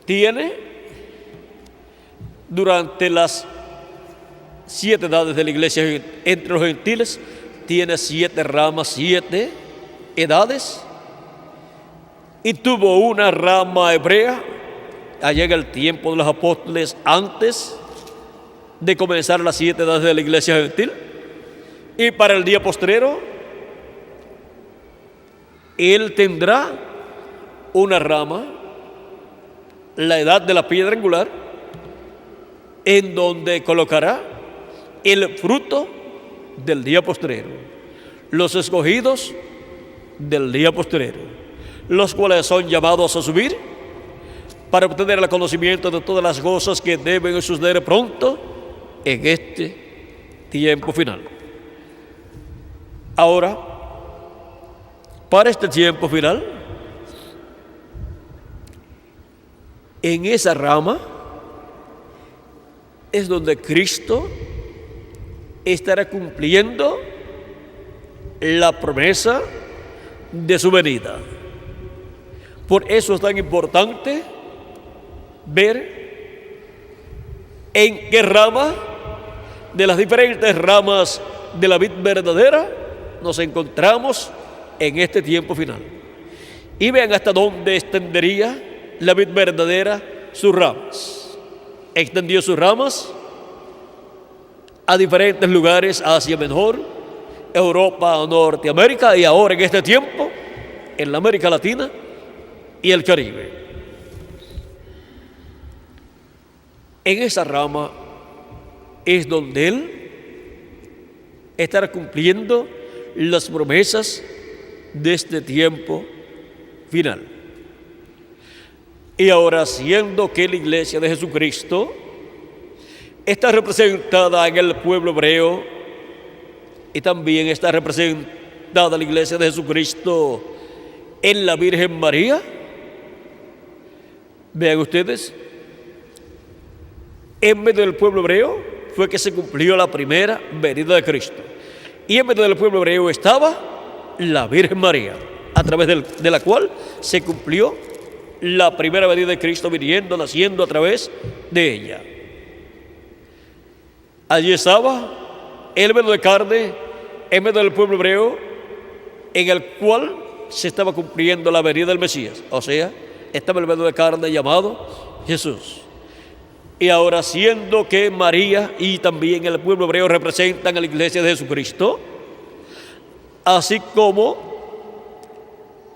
tiene durante las 7 edades de la iglesia entre los gentiles, tiene 7 ramas, 7 edades, y tuvo una rama hebrea allá en el tiempo de los apóstoles, antes de comenzar las 7 edades de la iglesia gentil, y para el día postrero él tendrá una rama, la edad de la piedra angular, en donde colocará el fruto del día postrero, los escogidos del día postrero, los cuales son llamados a subir para obtener el conocimiento de todas las cosas que deben suceder pronto en este tiempo final. Ahora, para este tiempo final, en esa rama es donde Cristo estará cumpliendo la promesa de su venida. Por eso es tan importante ver en qué rama de las diferentes ramas de la vid verdadera nos encontramos en este tiempo final. Y vean hasta dónde extendería la vid verdadera sus ramas. Extendió sus ramas a diferentes lugares, Asia Menor, Europa, Norteamérica, y ahora en este tiempo en la América Latina y el Caribe. En esa rama es donde Él estará cumpliendo las promesas de este tiempo final. Y ahora, siendo que la iglesia de Jesucristo está representada en el pueblo hebreo y también está representada la iglesia de Jesucristo en la Virgen María, vean ustedes, en medio del pueblo hebreo fue que se cumplió la primera venida de Cristo. Y en medio del pueblo hebreo estaba la Virgen María, a través de la cual se cumplió la primera venida de Cristo, viniendo, naciendo a través de ella. Allí estaba el velo de carne en medio del pueblo hebreo, en el cual se estaba cumpliendo la venida del Mesías. O sea, estaba el velo de carne llamado Jesús. Y ahora, siendo que María y también el pueblo hebreo representan a la iglesia de Jesucristo, así como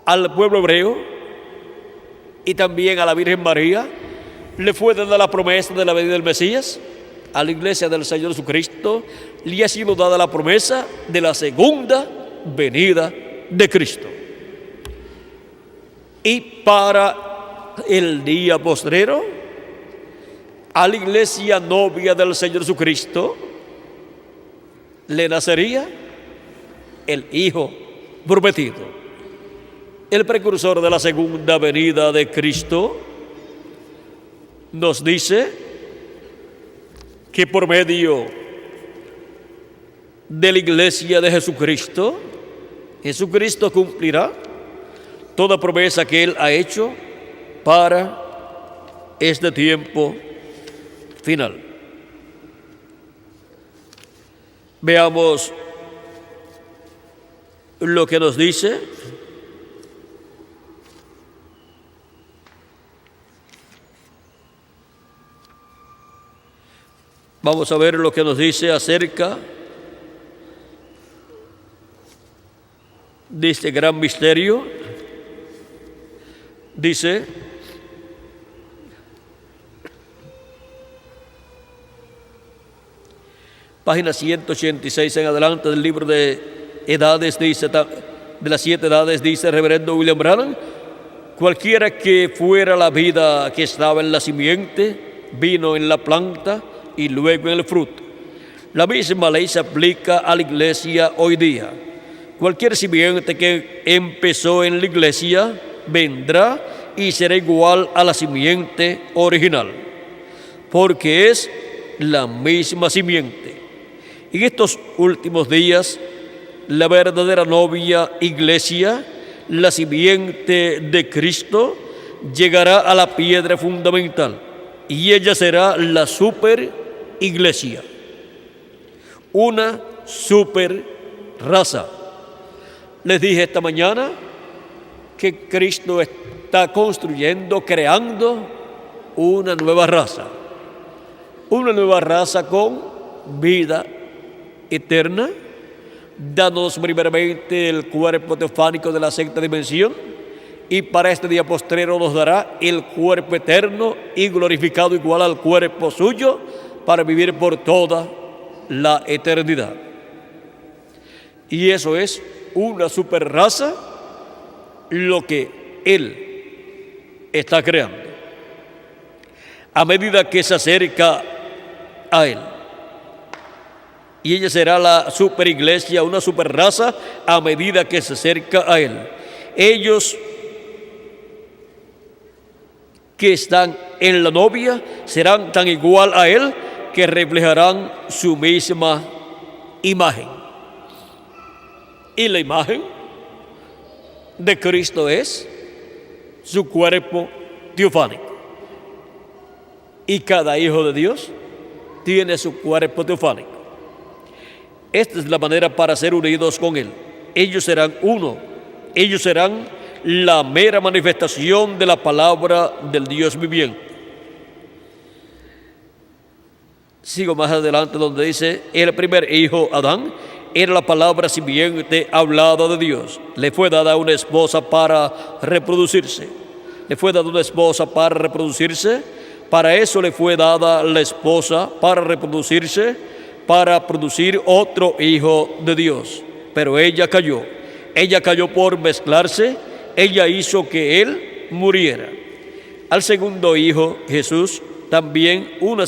al pueblo hebreo y también a la Virgen María le fue dada la promesa de la venida del Mesías, a la iglesia del Señor Jesucristo le ha sido dada la promesa de la segunda venida de Cristo. Y para el día postrero, a la iglesia novia del Señor Jesucristo le nacería el Hijo prometido. El precursor de la segunda venida de Cristo nos dice que por medio de la iglesia de Jesucristo, Jesucristo cumplirá toda promesa que Él ha hecho para este tiempo final. Veamos lo que nos dice vamos a ver lo que nos dice acerca de este gran misterio, dice: página 186 en adelante del libro de Edades, dice, de las 7 edades, dice el reverendo William Branham: cualquiera que fuera la vida que estaba en la simiente, vino en la planta y luego en el fruto. La misma ley se aplica a la iglesia hoy día. Cualquier simiente que empezó en la iglesia vendrá y será igual a la simiente original, porque es la misma simiente. En estos últimos días, la verdadera novia iglesia, la simiente de Cristo, llegará a la piedra fundamental y ella será la super iglesia, una super raza. Les dije esta mañana que Cristo está construyendo, creando una nueva raza con vida eterna, dándonos primeramente el cuerpo teofánico de la sexta dimensión, y para este día postrero nos dará el cuerpo eterno y glorificado igual al cuerpo suyo, para vivir por toda la eternidad. Y eso es una super raza, lo que Él está creando. A medida que se acerca a Él, y ella será la super iglesia, una super raza, a medida que se acerca a Él. Ellos que están en la novia serán tan igual a Él que reflejarán su misma imagen. Y la imagen de Cristo es su cuerpo teofánico. Y cada hijo de Dios tiene su cuerpo teofánico. Esta es la manera para ser unidos con Él. Ellos serán uno. Ellos serán la mera manifestación de la palabra del Dios viviente. Sigo más adelante donde dice: el primer hijo, Adán, era la palabra simiente hablada de Dios. Le fue dada una esposa para reproducirse. Para eso le fue dada la esposa, para reproducirse, para producir otro hijo de Dios. Pero ella cayó. Ella cayó por mezclarse. Ella hizo que él muriera. Al segundo hijo, Jesús, también una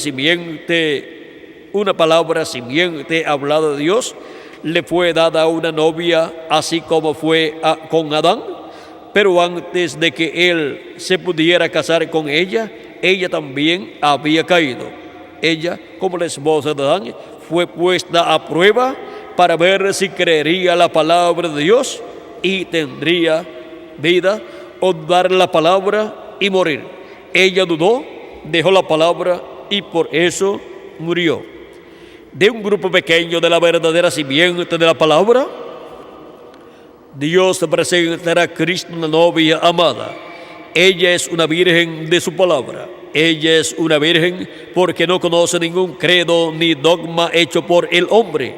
palabra simiente hablada de Dios, le fue dada a una novia, así como fue con Adán. Pero antes de que él se pudiera casar con ella, ella también había caído. Ella, como la esposa de Adán, fue puesta a prueba para ver si creería la palabra de Dios y tendría vida, o dar la palabra y morir. Ella dudó, dejó la palabra y por eso murió. De un grupo pequeño de la verdadera simiente de la palabra, Dios presentará a Cristo, una novia amada. Ella es una virgen de su palabra. Ella es una virgen porque no conoce ningún credo ni dogma hecho por el hombre.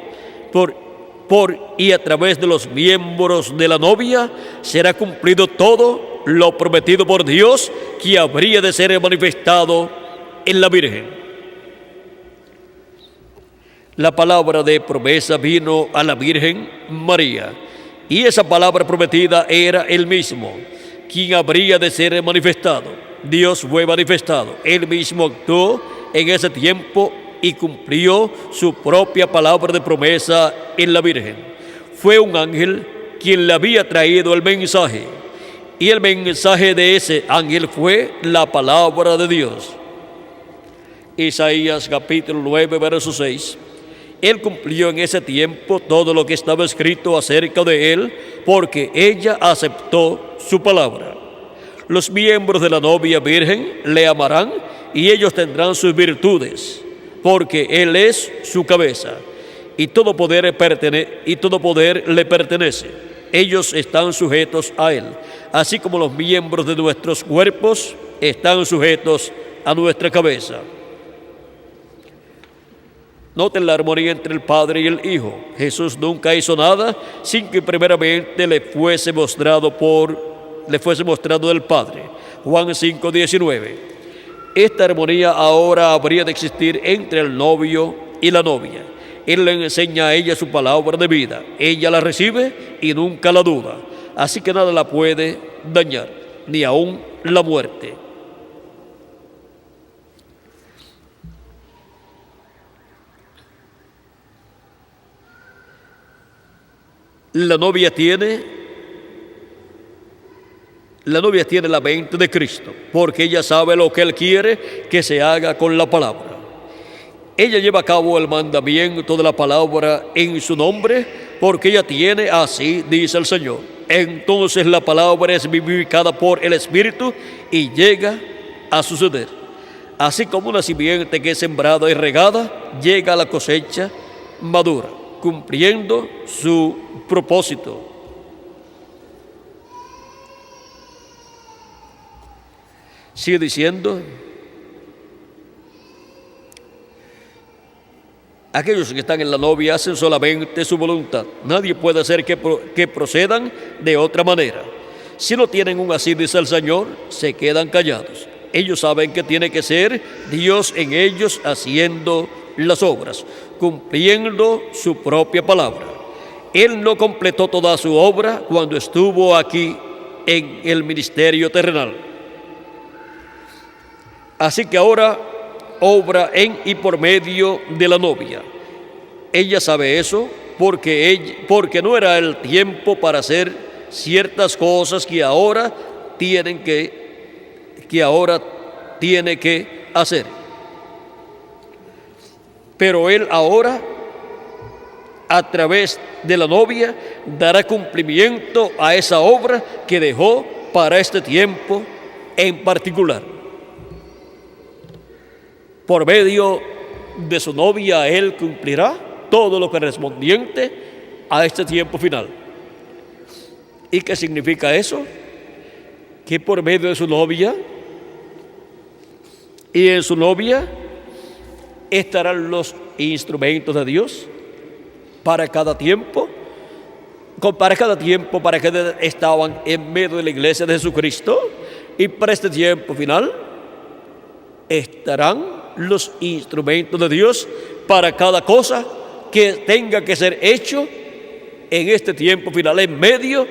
Y a través de los miembros de la novia será cumplido todo lo prometido por Dios, que habría de ser manifestado en la Virgen. La palabra de promesa vino a la Virgen María, y esa palabra prometida era el mismo, quien habría de ser manifestado. Dios fue manifestado. Él mismo actuó en ese tiempo y cumplió su propia palabra de promesa en la Virgen. Fue un ángel quien le había traído el mensaje, y el mensaje de ese ángel fue la palabra de Dios. Isaías capítulo 9, verso 6. Él cumplió en ese tiempo todo lo que estaba escrito acerca de él, porque ella aceptó su palabra. Los miembros de la novia virgen le amarán y ellos tendrán sus virtudes, porque él es su cabeza y todo poder le pertenece. Ellos están sujetos a él, así como los miembros de nuestros cuerpos están sujetos a nuestra cabeza. Noten la armonía entre el Padre y el Hijo. Jesús nunca hizo nada sin que primeramente le fuese mostrado del Padre. Juan 5:19. Esta armonía ahora habría de existir entre el novio y la novia. Él le enseña a ella su palabra de vida. Ella la recibe y nunca la duda. Así que nada la puede dañar, ni aun la muerte. La novia tiene la mente de Cristo, porque ella sabe lo que Él quiere que se haga con la palabra. Ella lleva a cabo el mandamiento de la palabra en su nombre, porque ella tiene, así dice el Señor. Entonces la palabra es vivificada por el Espíritu y llega a suceder. Así como una simiente que es sembrada y regada, llega a la cosecha madura, cumpliendo su propósito. Sigue diciendo: aquellos que están en la novia hacen solamente su voluntad. Nadie puede hacer que procedan de otra manera. Si no tienen un así, dice el Señor, se quedan callados. Ellos saben que tiene que ser Dios en ellos haciendo las obras, cumpliendo su propia palabra. Él no completó toda su obra cuando estuvo aquí en el ministerio terrenal. Así que ahora obra en y por medio de la novia. Ella sabe eso porque no era el tiempo para hacer ciertas cosas que ahora tiene que hacer. Pero Él ahora, a través de la novia, dará cumplimiento a esa obra que dejó para este tiempo en particular. Por medio de su novia, Él cumplirá todo lo correspondiente a este tiempo final. ¿Y qué significa eso? Que por medio de su novia y en su novia estarán los instrumentos de Dios para cada tiempo, para que estaban en medio de la iglesia de Jesucristo, y para este tiempo final estarán los instrumentos de Dios para cada cosa que tenga que ser hecho en este tiempo final, en medio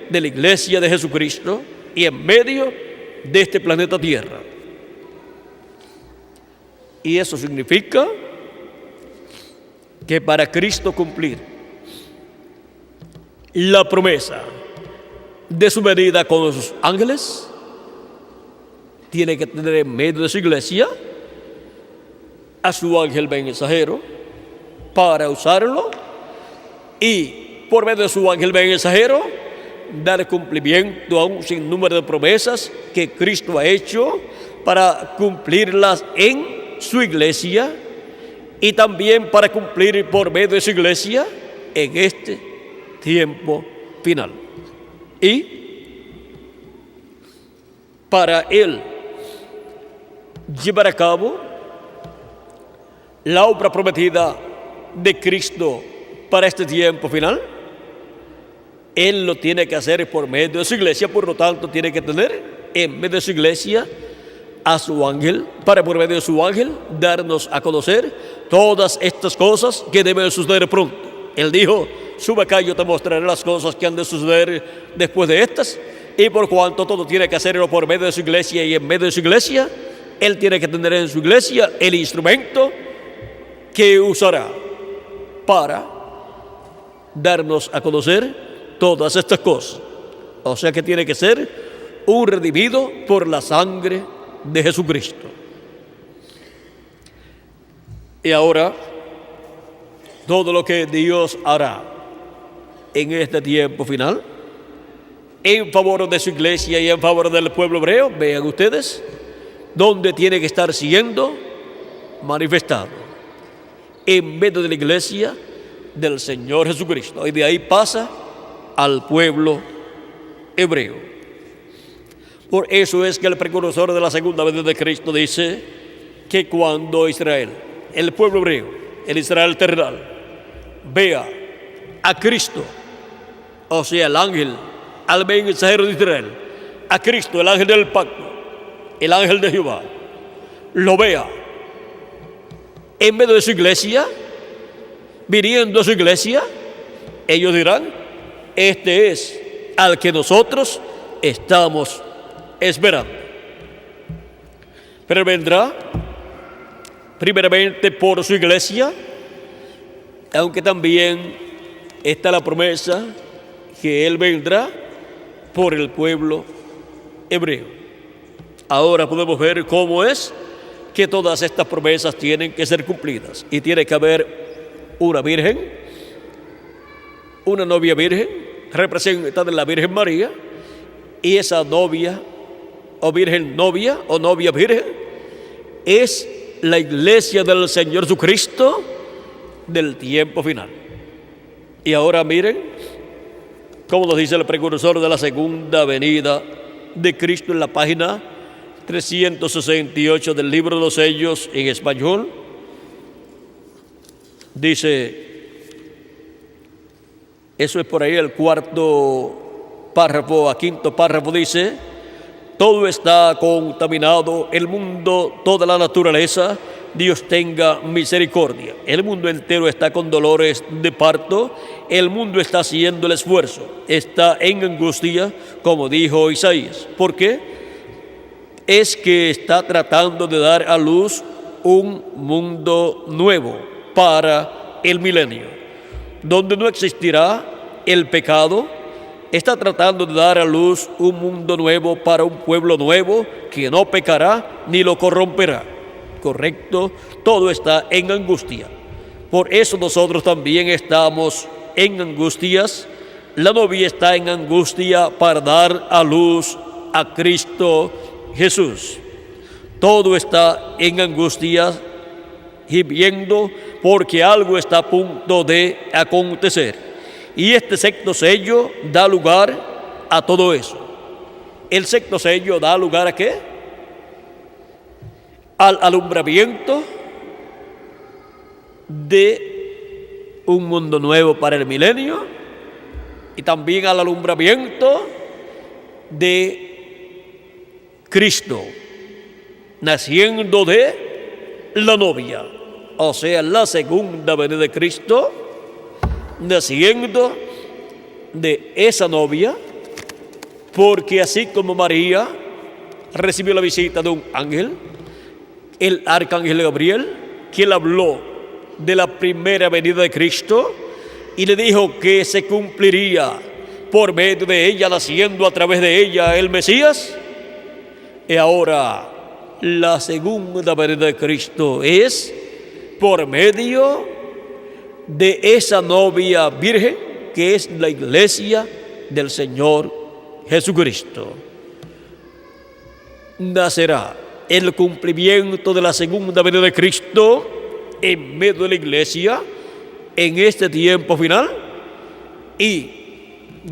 de la iglesia de Jesucristo y en medio de este planeta Tierra. Y eso significa que para Cristo cumplir la promesa de su venida con sus ángeles, tiene que tener en medio de su iglesia a su ángel mensajero para usarlo, y por medio de su ángel mensajero dar cumplimiento a un sinnúmero de promesas que Cristo ha hecho para cumplirlas en su iglesia, y también para cumplir por medio de su iglesia en este tiempo final. Y para Él llevar a cabo la obra prometida de Cristo para este tiempo final, Él lo tiene que hacer por medio de su iglesia. Por lo tanto, tiene que tener en medio de su iglesia a su ángel, para por medio de su ángel darnos a conocer todas estas cosas que deben suceder pronto. Él dijo: sube acá, yo te mostraré las cosas que han de suceder después de estas. Y por cuanto todo tiene que hacerlo por medio de su iglesia y en medio de su iglesia, Él tiene que tener en su iglesia el instrumento que usará para darnos a conocer todas estas cosas. O sea que tiene que ser un redimido por la sangre de Jesucristo. Y ahora, todo lo que Dios hará en este tiempo final en favor de su iglesia y en favor del pueblo hebreo, vean ustedes dónde tiene que estar siendo manifestado: en medio de la iglesia del Señor Jesucristo, y de ahí pasa al pueblo hebreo. Por eso es que el precursor de la segunda venida de Cristo dice que cuando Israel, el pueblo hebreo, el Israel terrenal, vea a Cristo, o sea, el ángel, al mensajero de Israel, a Cristo, el ángel del pacto, el ángel de Jehová, lo vea en medio de su iglesia, viniendo a su iglesia, ellos dirán, este es al que nosotros estamos esperando. Pero vendrá primeramente por su iglesia, aunque también está la promesa que Él vendrá por el pueblo hebreo. Ahora podemos ver cómo es que todas estas promesas tienen que ser cumplidas. Y tiene que haber una virgen, una novia virgen, representada en la Virgen María, y esa novia, o virgen novia, o novia virgen, es la iglesia del Señor Jesucristo del tiempo final. Y ahora miren cómo nos dice el precursor de la segunda venida de Cristo en la página 368 del libro de los sellos en español. Dice, eso es por ahí el cuarto párrafo, a quinto párrafo, dice: todo está contaminado, el mundo, toda la naturaleza, Dios tenga misericordia. El mundo entero está con dolores de parto, el mundo está haciendo el esfuerzo, está en angustia, como dijo Isaías. ¿Por qué? Es que está tratando de dar a luz un mundo nuevo para el milenio, donde no existirá el pecado. Está tratando de dar a luz un mundo nuevo para un pueblo nuevo que no pecará ni lo corromperá. Correcto, todo está en angustia. Por eso nosotros también estamos en angustias. La novia está en angustia para dar a luz a Cristo Jesús. Todo está en angustia, gimiendo, porque algo está a punto de acontecer. Y este sexto sello da lugar a todo eso. El sexto sello da lugar ¿a qué? Al alumbramiento de un mundo nuevo para el milenio, y también al alumbramiento de Cristo, naciendo de la novia, o sea, la segunda venida de Cristo, naciendo de esa novia, porque así como María recibió la visita de un ángel, el arcángel Gabriel, que le habló de la primera venida de Cristo y le dijo que se cumpliría por medio de ella, naciendo a través de ella el Mesías. Y ahora la segunda venida de Cristo es por medio de esa novia virgen que es la iglesia del Señor Jesucristo. Nacerá el cumplimiento de la segunda venida de Cristo en medio de la iglesia en este tiempo final, y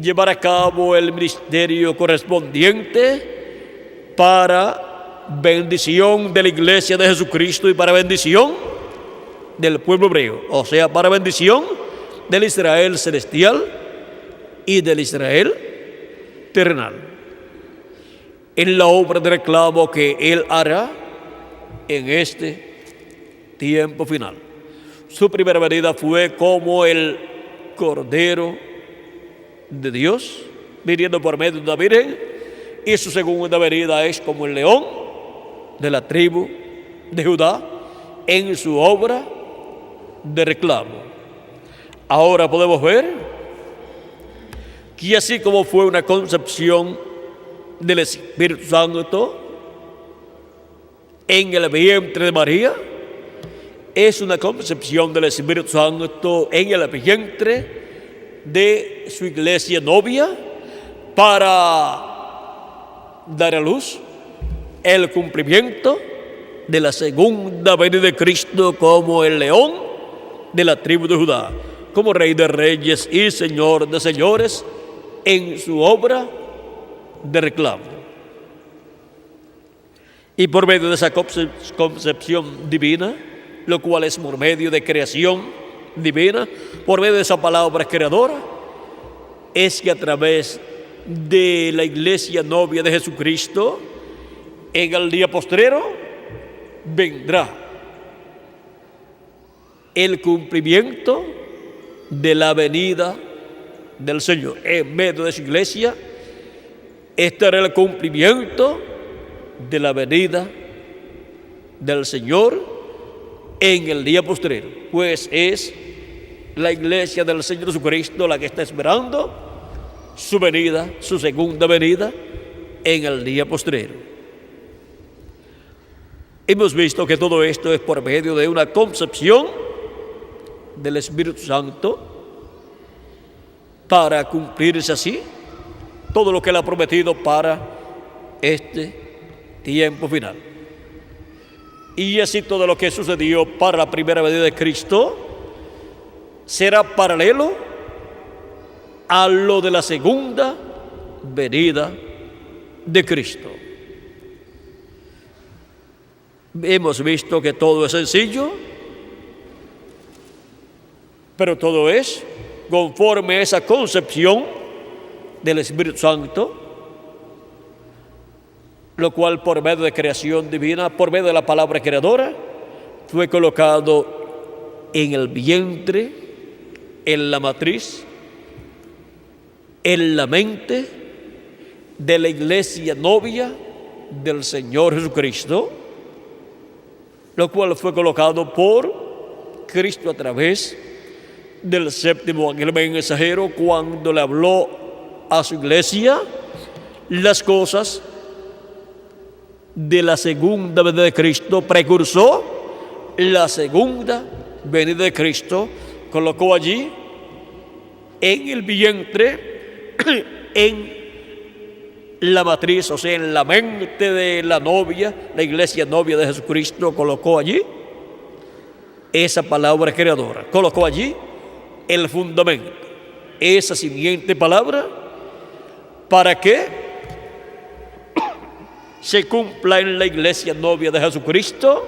llevar a cabo el ministerio correspondiente para bendición de la iglesia de Jesucristo y para bendición del pueblo hebreo, o sea, para bendición del Israel celestial y del Israel terrenal, en la obra de reclamo que Él hará en este tiempo final. Su primera venida fue como el Cordero de Dios, viniendo por medio de una virgen, y su segunda venida es como el león de la tribu de Judá en su obra de reclamo. Ahora podemos ver que así como fue una concepción del Espíritu Santo en el vientre de María, es una concepción del Espíritu Santo en el vientre de su iglesia novia para dar a luz el cumplimiento de la segunda venida de Cristo como el león de la tribu de Judá, como Rey de Reyes y Señor de Señores en su obra de reclamo. Y por medio de esa concepción divina lo cual es por medio de creación divina, por medio de esa palabra creadora, es que a través de la iglesia novia de Jesucristo, en el día postrero, vendrá el cumplimiento de la venida del Señor. En medio de su iglesia estará el cumplimiento de la venida del Señor en el día postrero, pues es la iglesia del Señor Jesucristo la que está esperando su venida, su segunda venida en el día postrero. Hemos visto que todo esto es por medio de una concepción del Espíritu Santo para cumplirse así todo lo que Él ha prometido para este tiempo final. Y así todo lo que sucedió para la primera venida de Cristo será paralelo a lo de la segunda venida de Cristo. Hemos visto que todo es sencillo, pero todo es conforme a esa concepción del Espíritu Santo, lo cual por medio de creación divina, por medio de la palabra creadora, fue colocado en el vientre, en la matriz, en la mente de la iglesia novia del Señor Jesucristo, lo cual fue colocado por Cristo a través del séptimo ángel mensajero cuando le habló a su iglesia las cosas de la segunda venida de Cristo. Precursó la segunda venida de Cristo, colocó allí en el vientre, en la matriz, o sea, en la mente de la novia, la iglesia novia de Jesucristo, colocó allí esa palabra creadora, colocó allí el fundamento, esa siguiente palabra, para que se cumpla en la iglesia novia de Jesucristo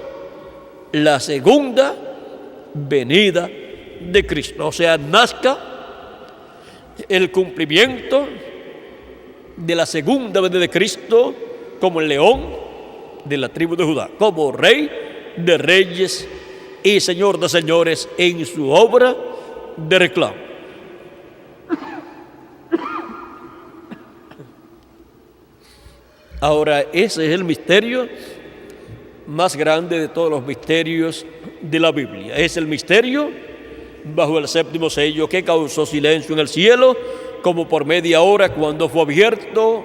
la segunda venida de Cristo, o sea, nazca el cumplimiento de la segunda venida de Cristo como el león de la tribu de Judá, como rey de reyes y señor de señores en su obra de reclamo. Ahora, ese es el misterio más grande de todos los misterios de la Biblia. Es el misterio bajo el séptimo sello que causó silencio en el cielo, como por media hora cuando fue abierto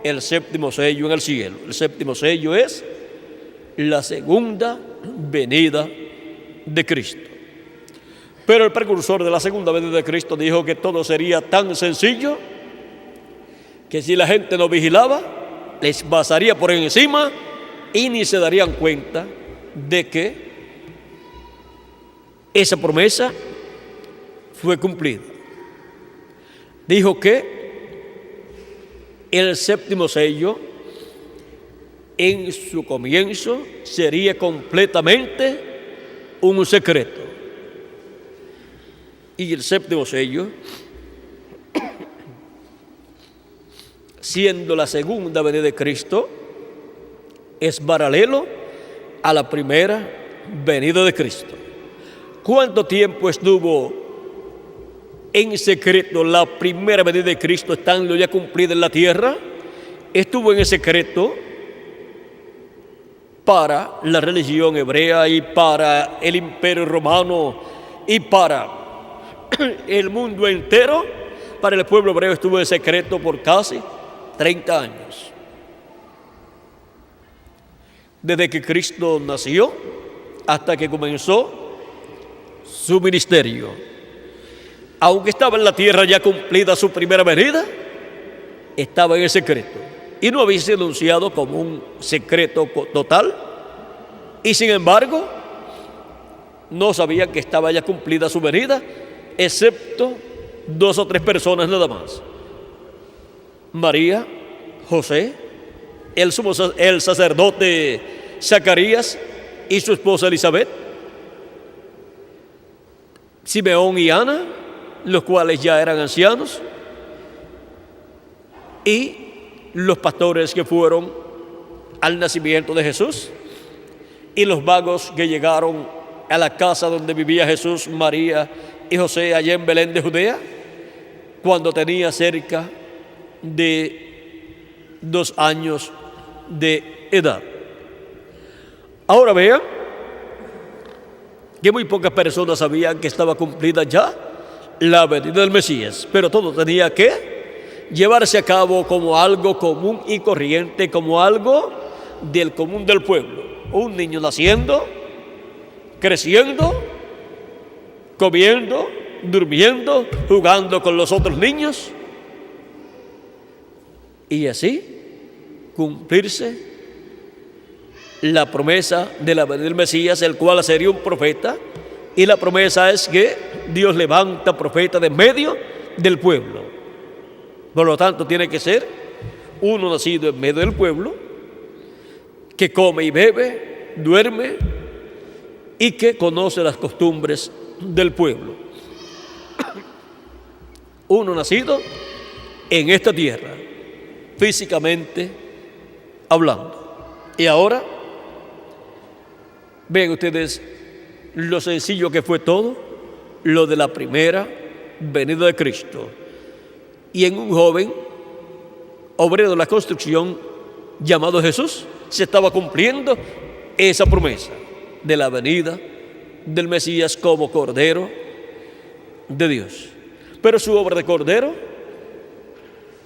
el séptimo sello en el cielo. El séptimo sello es la segunda venida de Cristo. Pero el precursor de la segunda venida de Cristo dijo que todo sería tan sencillo que si la gente no vigilaba, les pasaría por encima y ni se darían cuenta de que esa promesa fue cumplida. Dijo que el séptimo sello en su comienzo sería completamente un secreto. Y el séptimo sello, siendo la segunda venida de Cristo, es paralelo a la primera venida de Cristo. ¿Cuánto tiempo estuvo en secreto la primera venida de Cristo estando ya cumplida en la tierra? Estuvo en secreto para la religión hebrea y para el imperio romano y para el mundo entero. Para el pueblo hebreo estuvo en secreto por casi 30 años. Desde que Cristo nació hasta que comenzó su ministerio. Aunque estaba en la tierra ya cumplida su primera venida, estaba en el secreto. Y no había sido anunciado como un secreto total. Y sin embargo, no sabían que estaba ya cumplida su venida, excepto 2 o 3 personas nada más. María, José, el sacerdote Zacarías y su esposa Elizabeth, Simeón y Ana, los cuales ya eran ancianos, y los pastores que fueron al nacimiento de Jesús, y los magos que llegaron a la casa donde vivía Jesús, María y José, allá en Belén de Judea, cuando tenía cerca de 2 años de edad. Ahora vean que muy pocas personas sabían que estaba cumplida ya la venida del Mesías, pero todo tenía que llevarse a cabo como algo común y corriente, como algo del común del pueblo. Un niño naciendo, creciendo, comiendo, durmiendo, jugando con los otros niños, y así cumplirse la promesa de la venida del Mesías, el cual sería un profeta, y la promesa es que Dios levanta profeta de medio del pueblo. Por lo tanto, tiene que ser uno nacido en medio del pueblo, que come y bebe, duerme y que conoce las costumbres del pueblo. Uno nacido en esta tierra, físicamente hablando. Y ahora, ven ustedes lo sencillo que fue todo, lo de la primera venida de Cristo. Y en un joven obrero de la construcción llamado Jesús se estaba cumpliendo esa promesa de la venida del Mesías como Cordero de Dios. Pero su obra de Cordero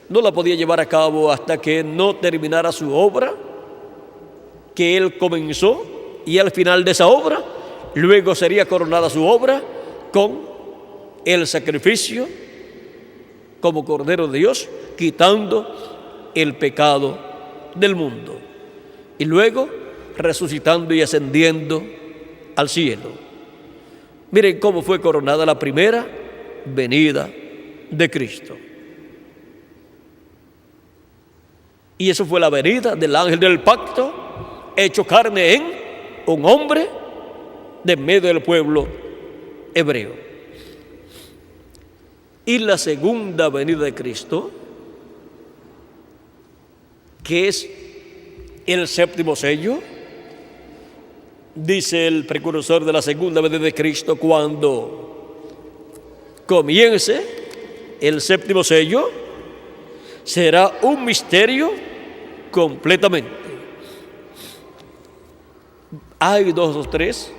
no la podía llevar a cabo hasta que no terminara su obra que él comenzó, y al final de esa obra luego sería coronada su obra con el sacrificio como Cordero de Dios, quitando el pecado del mundo, y luego resucitando y ascendiendo al cielo. Miren cómo fue coronada la primera venida de Cristo. Y eso fue la venida del ángel del pacto, hecho carne en un hombre de medio del pueblo hebreo. Y la segunda venida de Cristo, que es el séptimo sello, dice el precursor de la segunda venida de Cristo, cuando comience el séptimo sello, será un misterio completamente. Hay 2 o 3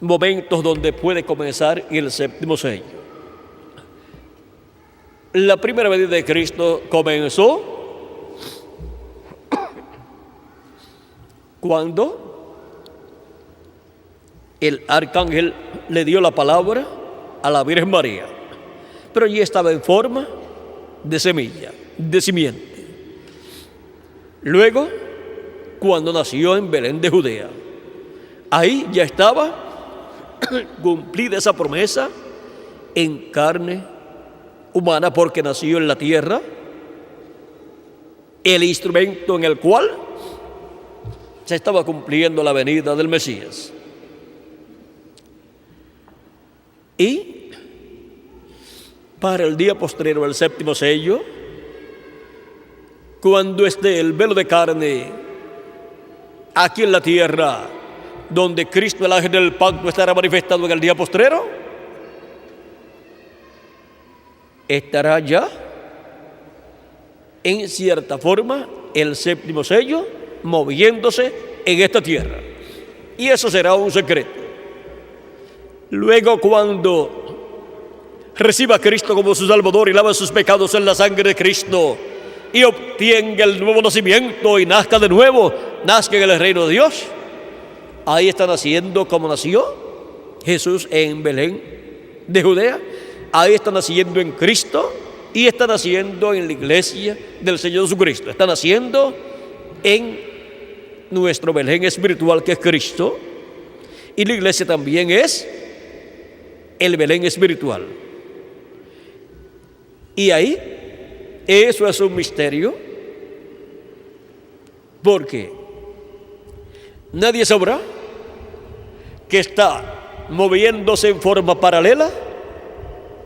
momentos donde puede comenzar el séptimo sello. La primera venida de Cristo comenzó cuando el arcángel le dio la palabra a la Virgen María, pero ya estaba en forma de semilla, de simiente. Luego, cuando nació en Belén de Judea, ahí ya estaba cumplida esa promesa en carne humana, porque nació en la tierra el instrumento en el cual se estaba cumpliendo la venida del Mesías. Y para el día postrero, el séptimo sello, cuando esté el velo de carne aquí en la tierra, donde Cristo, el ángel del pacto, estará manifestado en el día postrero, estará ya en cierta forma el séptimo sello moviéndose en esta tierra, y eso será un secreto. Luego, cuando reciba a Cristo como su Salvador y lava sus pecados en la sangre de Cristo y obtenga el nuevo nacimiento y nazca de nuevo, nazca en el reino de Dios, ahí está naciendo como nació Jesús en Belén de Judea. Ahí está naciendo en Cristo y está naciendo en la iglesia del Señor Jesucristo. Está naciendo en nuestro Belén espiritual, que es Cristo, y la iglesia también es el Belén espiritual. Y ahí, eso es un misterio, porque nadie sabrá que está moviéndose en forma paralela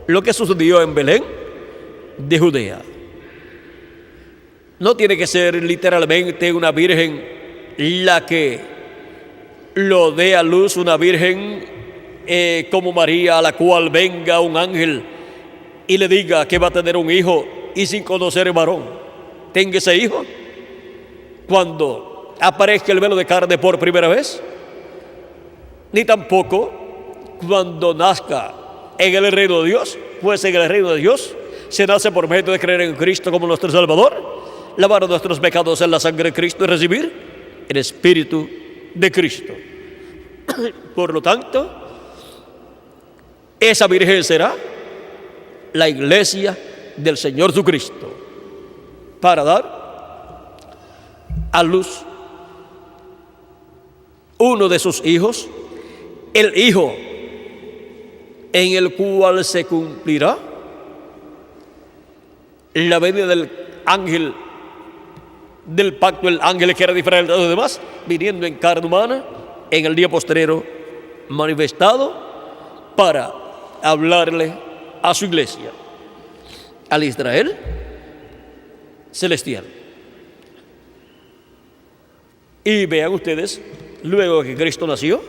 lo que sucedió en Belén de Judea. No tiene que ser literalmente una virgen la que lo dé a luz, una virgen como María, a la cual venga un ángel y le diga que va a tener un hijo y sin conocer el varón tenga ese hijo cuando aparezca el velo de carne por primera vez, ni tampoco cuando nazca en el reino de Dios, pues en el reino de Dios se nace por medio de creer en Cristo como nuestro Salvador, lavar nuestros pecados en la sangre de Cristo y recibir el Espíritu de Cristo. Por lo tanto, esa virgen será la iglesia del Señor Jesucristo para dar a luz uno de sus hijos, el hijo en el cual se cumplirá la venida del ángel del pacto, el ángel que era diferente de los demás, viniendo en carne humana en el día postrero, manifestado para hablarle a su iglesia, al Israel celestial. Y vean ustedes, luego que Cristo nació,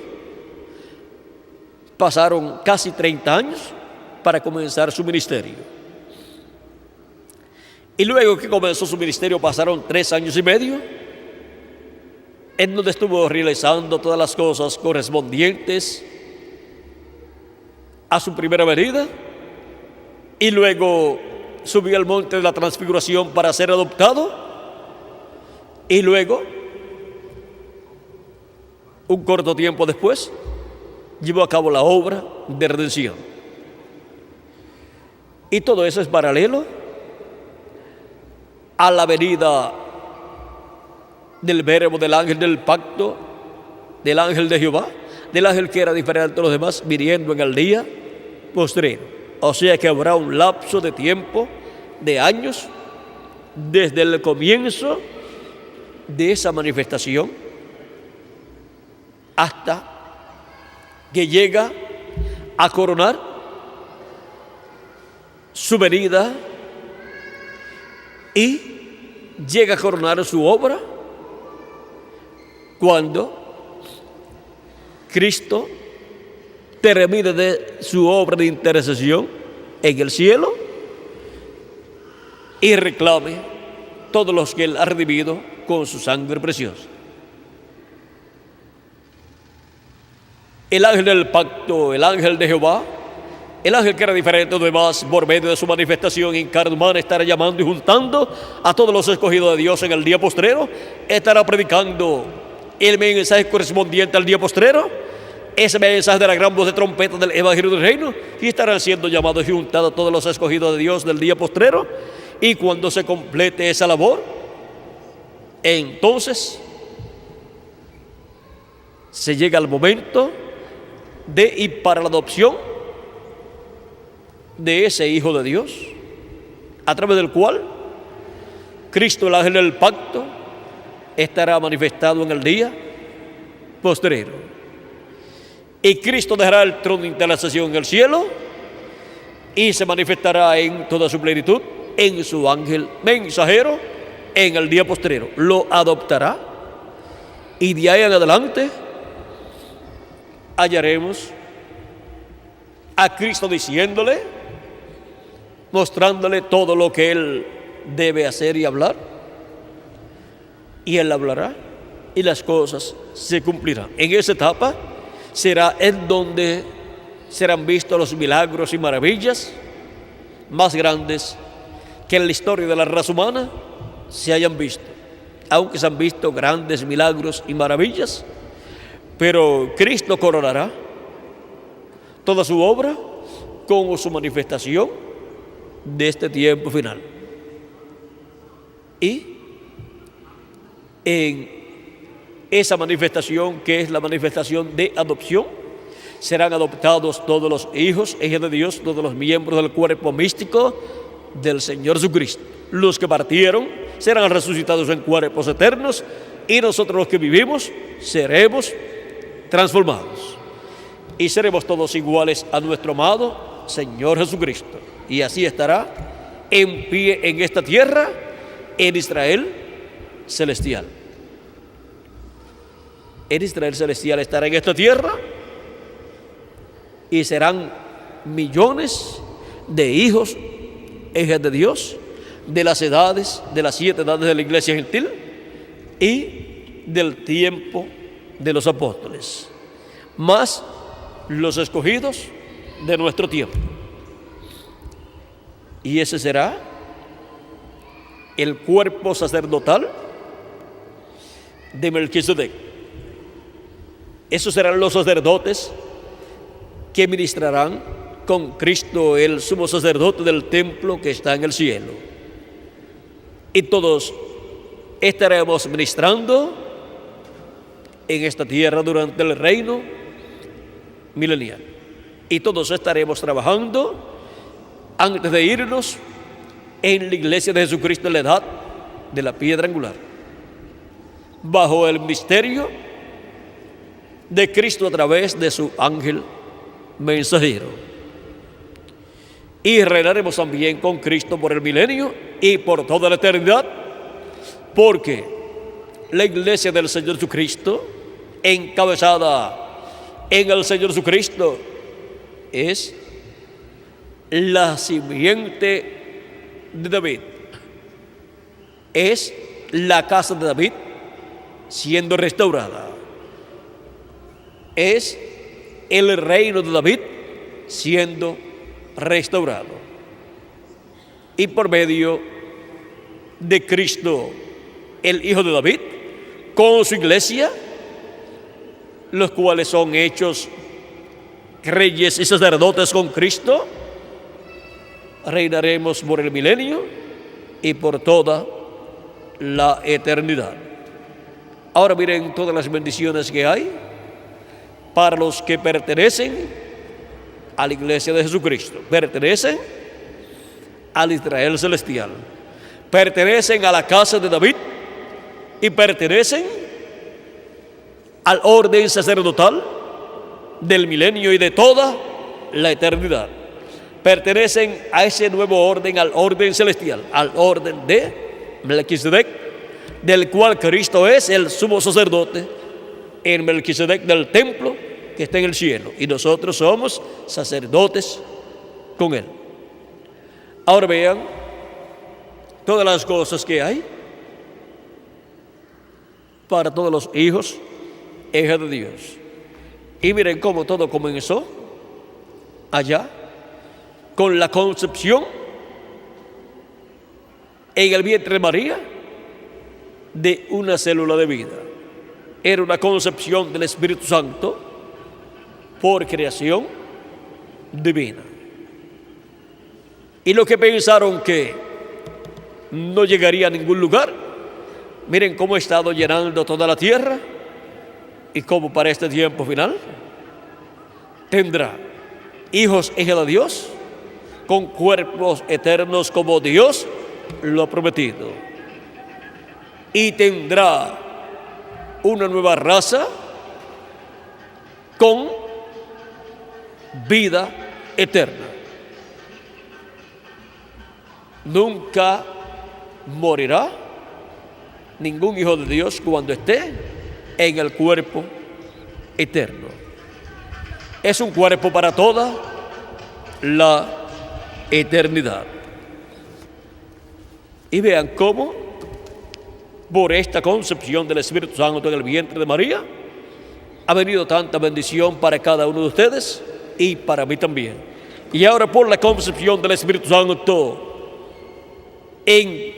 pasaron casi 30 años para comenzar su ministerio. Y luego que comenzó su ministerio pasaron 3 años y medio, en donde estuvo realizando todas las cosas correspondientes a su primera venida, y luego subió al monte de la transfiguración para ser adoptado, y luego, un corto tiempo después, llevó a cabo la obra de redención. Y todo eso es paralelo a la venida del verbo, del ángel del pacto, del ángel de Jehová, del ángel que era diferente de los demás, viniendo en el día postrero. O sea que habrá un lapso de tiempo, de años, desde el comienzo de esa manifestación hasta que llega a coronar su venida y llega a coronar su obra cuando Cristo termine de su obra de intercesión en el cielo y reclame todos los que Él ha redimido con su sangre preciosa. El ángel del pacto, el ángel de Jehová, el ángel que era diferente de los demás, por medio de su manifestación en carne humana, estará llamando y juntando a todos los escogidos de Dios en el día postrero, estará predicando el mensaje correspondiente al día postrero, ese mensaje de la gran voz de trompeta del Evangelio del Reino, y estarán siendo llamados y juntados a todos los escogidos de Dios del día postrero, y cuando se complete esa labor, entonces se llega al momento de y para la adopción de ese Hijo de Dios, a través del cual Cristo, el ángel del pacto, estará manifestado en el día postrero. Y Cristo dejará el trono de intercesión en el cielo y se manifestará en toda su plenitud en su ángel mensajero en el día postrero. Lo adoptará y de ahí en adelante hallaremos a Cristo diciéndole, mostrándole todo lo que Él debe hacer y hablar, y Él hablará y las cosas se cumplirán. En esa etapa será en donde serán vistos los milagros y maravillas más grandes que en la historia de la raza humana se hayan visto. Aunque se han visto grandes milagros y maravillas, pero Cristo coronará toda su obra con su manifestación de este tiempo final. Y en esa manifestación, que es la manifestación de adopción, serán adoptados todos los hijos, hijas de Dios, todos los miembros del cuerpo místico del Señor Jesucristo. Los que partieron serán resucitados en cuerpos eternos y nosotros los que vivimos seremos transformados. y seremos todos iguales a nuestro amado Señor Jesucristo. Y así estará en pie en esta tierra, en Israel celestial. En Israel celestial estará en esta tierra y serán millones de hijos, hijas de Dios, de las edades, de las 7 edades de la iglesia gentil y del tiempo de los apóstoles, más los escogidos de nuestro tiempo. Y ese será el cuerpo sacerdotal de Melquisedec. Esos serán los sacerdotes que ministrarán con Cristo, el sumo sacerdote del templo que está en el cielo. Y todos estaremos ministrando en esta tierra durante el reino milenial. Y todos estaremos trabajando antes de irnos en la iglesia de Jesucristo en la edad de la piedra angular, bajo el ministerio de Cristo a través de su ángel mensajero. Y reinaremos también con Cristo por el milenio y por toda la eternidad, porque la iglesia del Señor Jesucristo, encabezada en el Señor Jesucristo, es la simiente de David. Es la casa de David siendo restaurada. Es el reino de David siendo restaurado. Y por medio de Cristo, el Hijo de David, con su iglesia, los cuales son hechos reyes y sacerdotes con Cristo, reinaremos por el milenio y por toda la eternidad. Ahora miren todas las bendiciones que hay para los que pertenecen a la iglesia de Jesucristo, pertenecen al Israel celestial, pertenecen a la casa de David y pertenecen al orden sacerdotal del milenio y de toda la eternidad. Pertenecen a ese nuevo orden, al orden celestial, al orden de Melquisedec, del cual Cristo es el sumo sacerdote en Melquisedec del templo que está en el cielo, y nosotros somos sacerdotes con él. Ahora vean todas las cosas que hay para todos los hijos, hijas de Dios. Y miren cómo todo comenzó allá con la concepción en el vientre de María de una célula de vida. Era una concepción del Espíritu Santo por creación divina. Y los que pensaron que no llegaría a ningún lugar, miren cómo ha estado llenando toda la tierra y cómo para este tiempo final tendrá hijos, hijas de Dios, con cuerpos eternos como Dios lo ha prometido. Y tendrá una nueva raza con vida eterna. Nunca morirá ningún hijo de Dios cuando esté en el cuerpo eterno. Es un cuerpo para toda la eternidad. Y vean cómo por esta concepción del Espíritu Santo en el vientre de María ha venido tanta bendición para cada uno de ustedes y para mí también. Y ahora por la concepción del Espíritu Santo en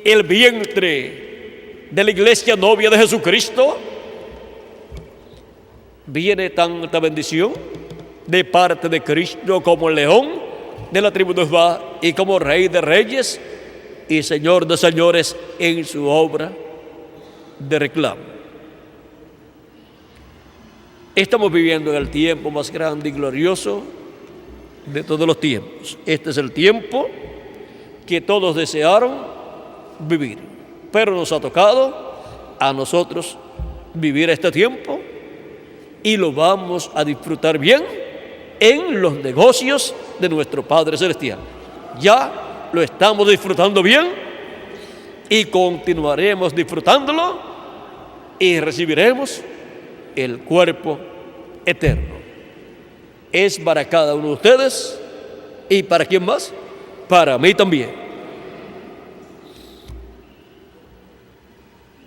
el vientre de la iglesia novia de Jesucristo, viene tanta bendición de parte de Cristo como el león de la tribu de Judá y como Rey de reyes y Señor de señores en su obra de reclamo. Estamos viviendo en el tiempo más grande y glorioso de todos los tiempos. Este es el tiempo que todos desearon vivir, pero nos ha tocado a nosotros vivir este tiempo y lo vamos a disfrutar bien en los negocios de nuestro Padre Celestial. Ya lo estamos disfrutando bien y continuaremos disfrutándolo y recibiremos el cuerpo eterno. Es para cada uno de ustedes y para quién más, para mí también.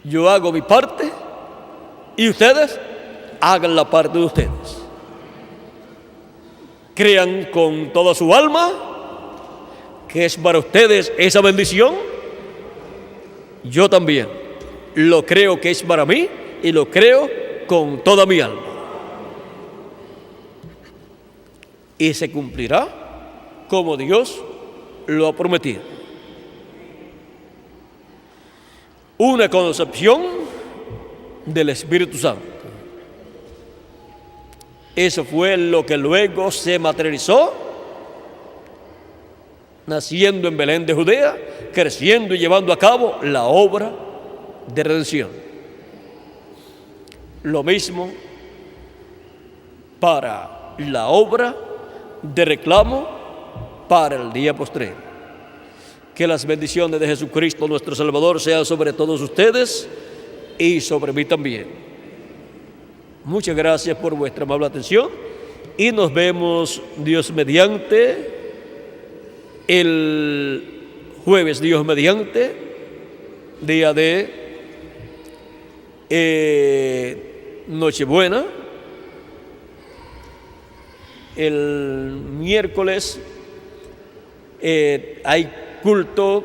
Yo hago mi parte y ustedes hagan la parte de ustedes. Crean con toda su alma que es para ustedes esa bendición. Yo también lo creo que es para mí y lo creo con toda mi alma. Y se cumplirá como Dios lo ha prometido. Una concepción del Espíritu Santo. Eso fue lo que luego se materializó, naciendo en Belén de Judea, creciendo y llevando a cabo la obra de redención. Lo mismo para la obra de reclamo para el día postrero. Que las bendiciones de Jesucristo nuestro Salvador sean sobre todos ustedes y sobre mí también. Muchas gracias por vuestra amable atención y nos vemos, Dios mediante, el jueves, Dios mediante, día de Nochebuena. El miércoles hay culto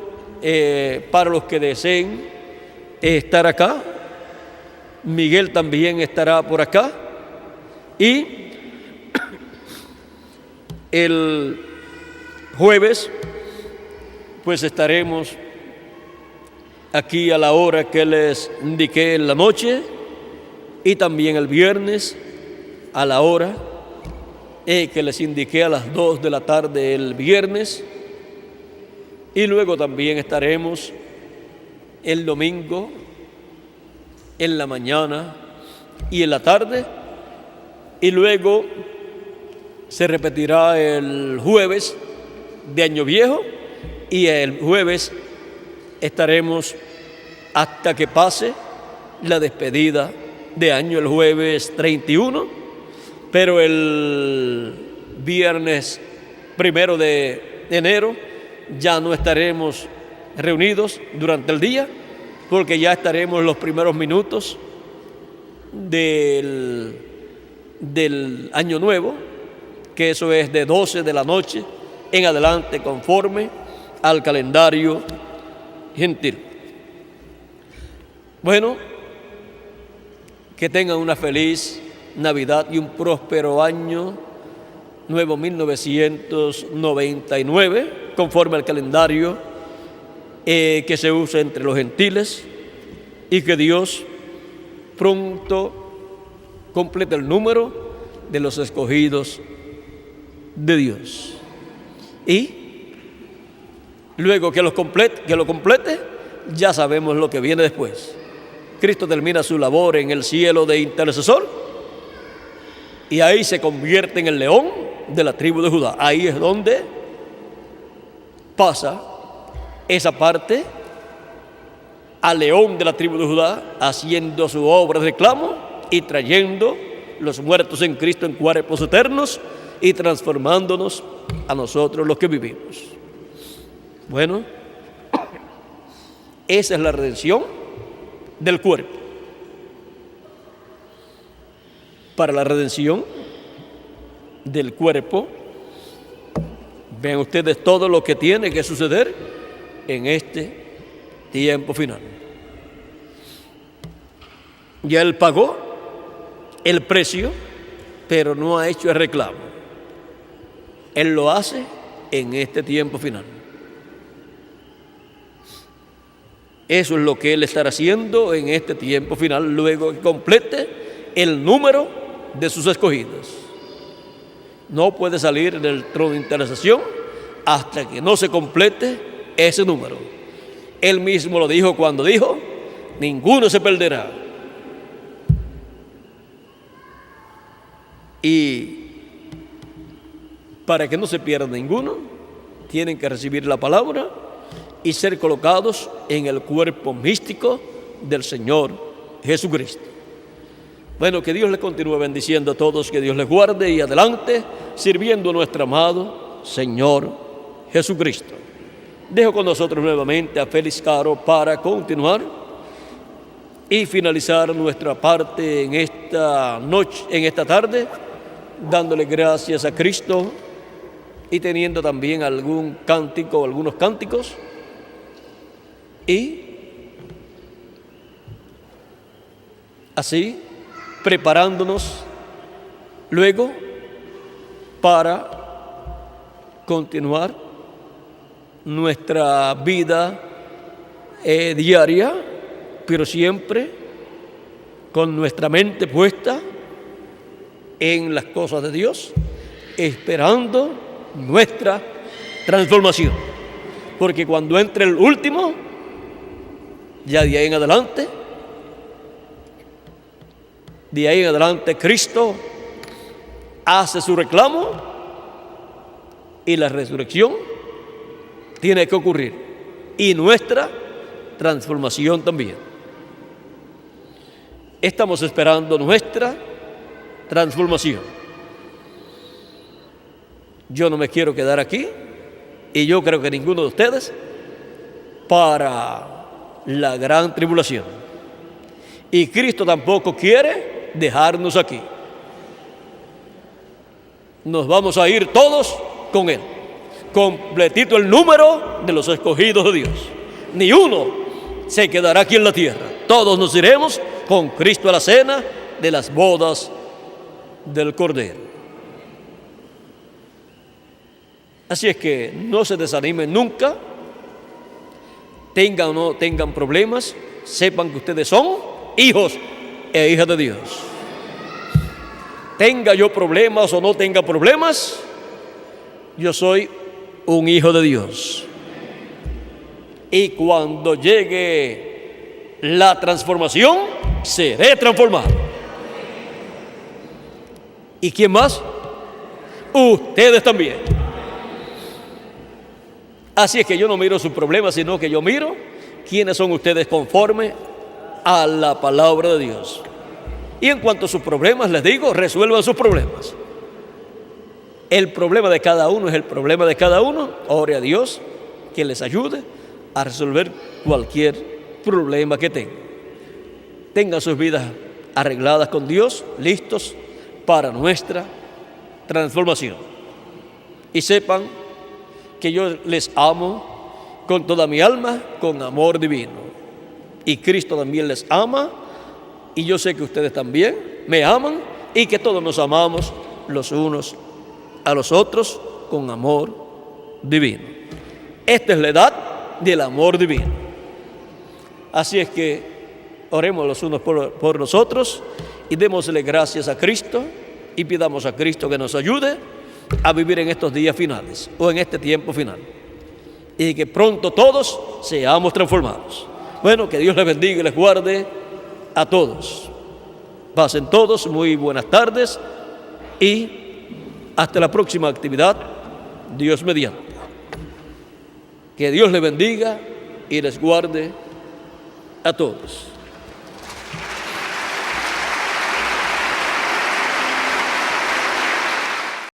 para los que deseen estar acá. Miguel también estará por acá. Y el jueves pues estaremos aquí a la hora que les indiqué en la noche, y también el viernes a la hora que les indiqué a las 2 de la tarde el viernes, y luego también estaremos el domingo en la mañana y en la tarde, y luego se repetirá el jueves de Año Viejo, y el jueves estaremos hasta que pase la despedida de año, el jueves 31, pero el viernes 1 de enero ya no estaremos reunidos durante el día, porque ya estaremos en los primeros minutos del año nuevo, que eso es de 12 de la noche en adelante, conforme al calendario gentil. Bueno, que tengan una feliz Navidad y un próspero año nuevo 1999, conforme al calendario que se usa entre los gentiles, y que Dios pronto complete el número de los escogidos de Dios. Y luego que lo complete, ya sabemos lo que viene después. Cristo termina su labor en el cielo de intercesor, y ahí se convierte en el león de la tribu de Judá. Ahí es donde pasa esa parte al león de la tribu de Judá, haciendo su obra de reclamo y trayendo los muertos en Cristo en cuerpos eternos y transformándonos a nosotros los que vivimos. Bueno, esa es la redención del cuerpo. Para la redención del cuerpo, vean ustedes todo lo que tiene que suceder en este tiempo final. Ya Él pagó el precio, pero no ha hecho el reclamo. Él lo hace en este tiempo final. Eso es lo que Él estará haciendo en este tiempo final, luego que complete el número de sus escogidos. No puede salir del trono de intercesión hasta que no se complete ese número. Él mismo lo dijo cuando dijo: ninguno se perderá, Y para que no se pierda ninguno, tienen que recibir la palabra y ser colocados en el cuerpo místico del Señor Jesucristo. Bueno, que Dios les continúe bendiciendo a todos, que Dios les guarde y adelante, sirviendo a nuestro amado Señor Jesucristo. Dejo con nosotros nuevamente a Félix Caro para continuar y finalizar nuestra parte en esta noche, en esta tarde, dándole gracias a Cristo y teniendo también algún cántico, algunos cánticos, y así preparándonos luego para continuar nuestra vida diaria, pero siempre con nuestra mente puesta en las cosas de Dios, esperando nuestra transformación. Porque cuando entre el último, ya de ahí en adelante Cristo hace su reclamo y la resurrección tiene que ocurrir, y nuestra transformación también. Estamos esperando nuestra transformación. Yo no me quiero quedar aquí, y yo creo que ninguno de ustedes, para la gran tribulación. Y Cristo tampoco quiere dejarnos aquí. Nos vamos a ir todos con Él, completito el número de los escogidos de Dios. Ni uno se quedará aquí en la tierra. Todos nos iremos con Cristo a la cena de las bodas del Cordero. Así es que no se desanimen nunca, tengan o no tengan problemas, sepan que ustedes son hijos e hijas de Dios. Tenga yo problemas o no tenga problemas, yo soy un hijo de Dios. Y cuando llegue la transformación, seré transformado. ¿Y quién más? Ustedes también. Así es que yo no miro sus problemas, sino que yo miro quiénes son ustedes conforme a la palabra de Dios. Y en cuanto a sus problemas, les digo, resuelvan sus problemas. El problema de cada uno es el problema de cada uno. Ore a Dios que les ayude a resolver cualquier problema que tengan. Tengan sus vidas arregladas con Dios, listos para nuestra transformación. Y sepan que yo les amo con toda mi alma, con amor divino. Y Cristo también les ama, y yo sé que ustedes también me aman, y que todos nos amamos los unos a los otros con amor divino. Esta es la edad del amor divino. Así es que oremos los unos por los otros y démosle gracias a Cristo y pidamos a Cristo que nos ayude a vivir en estos días finales o en este tiempo final, y que pronto todos seamos transformados. Bueno, que Dios les bendiga y les guarde a todos. Pasen todos muy buenas tardes y hasta la próxima actividad, Dios mediante. Que Dios les bendiga y les guarde a todos.